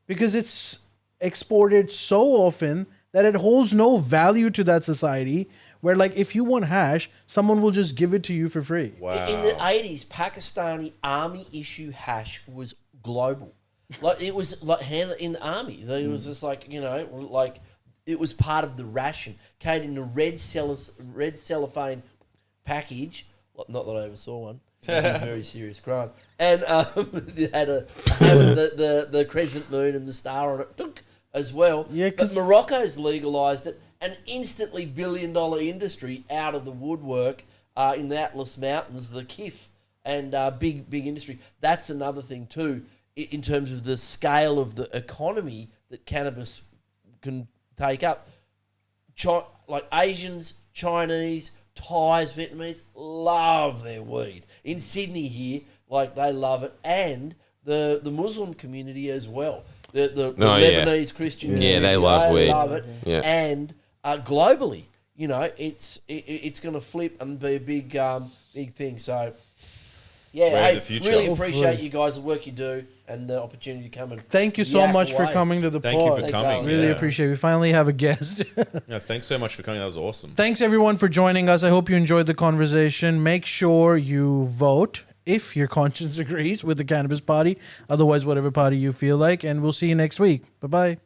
because it's exported so often that it holds no value to that society, where like if you want hash, someone will just give it to you for free. Wow. In the 80s, Pakistani army issue hash was global. Like it was like handled in the army. It was just like, like it was part of the ration. Came in a red cellophane package. Not that I ever saw one. It's a very serious crime. And it had the crescent moon and the star on it as well. Yeah, but Morocco's legalised it, an instantly billion-dollar industry out of the woodwork in the Atlas Mountains, the KIF, and big industry. That's another thing too, in terms of the scale of the economy that cannabis can take up. Like Asians, Chinese, Thais, Vietnamese love their weed. In Sydney here, like they love it, and the Muslim community as well. The Lebanese Christian community, they love weed. Love it, Yeah. and globally, it's going to flip and be a big thing. So, yeah, The future. really appreciate you guys, the work you do, and the opportunity to come and Thank you so yak much for away. coming to the Thank you pod. for coming. Alex. Really Yeah. appreciate it. We finally have a guest. Yeah, thanks so much for coming. That was awesome. Thanks everyone for joining us. I hope you enjoyed the conversation. Make sure you vote if your conscience agrees with the Cannabis Party. Otherwise, whatever party you feel like. And we'll see you next week. Bye-bye.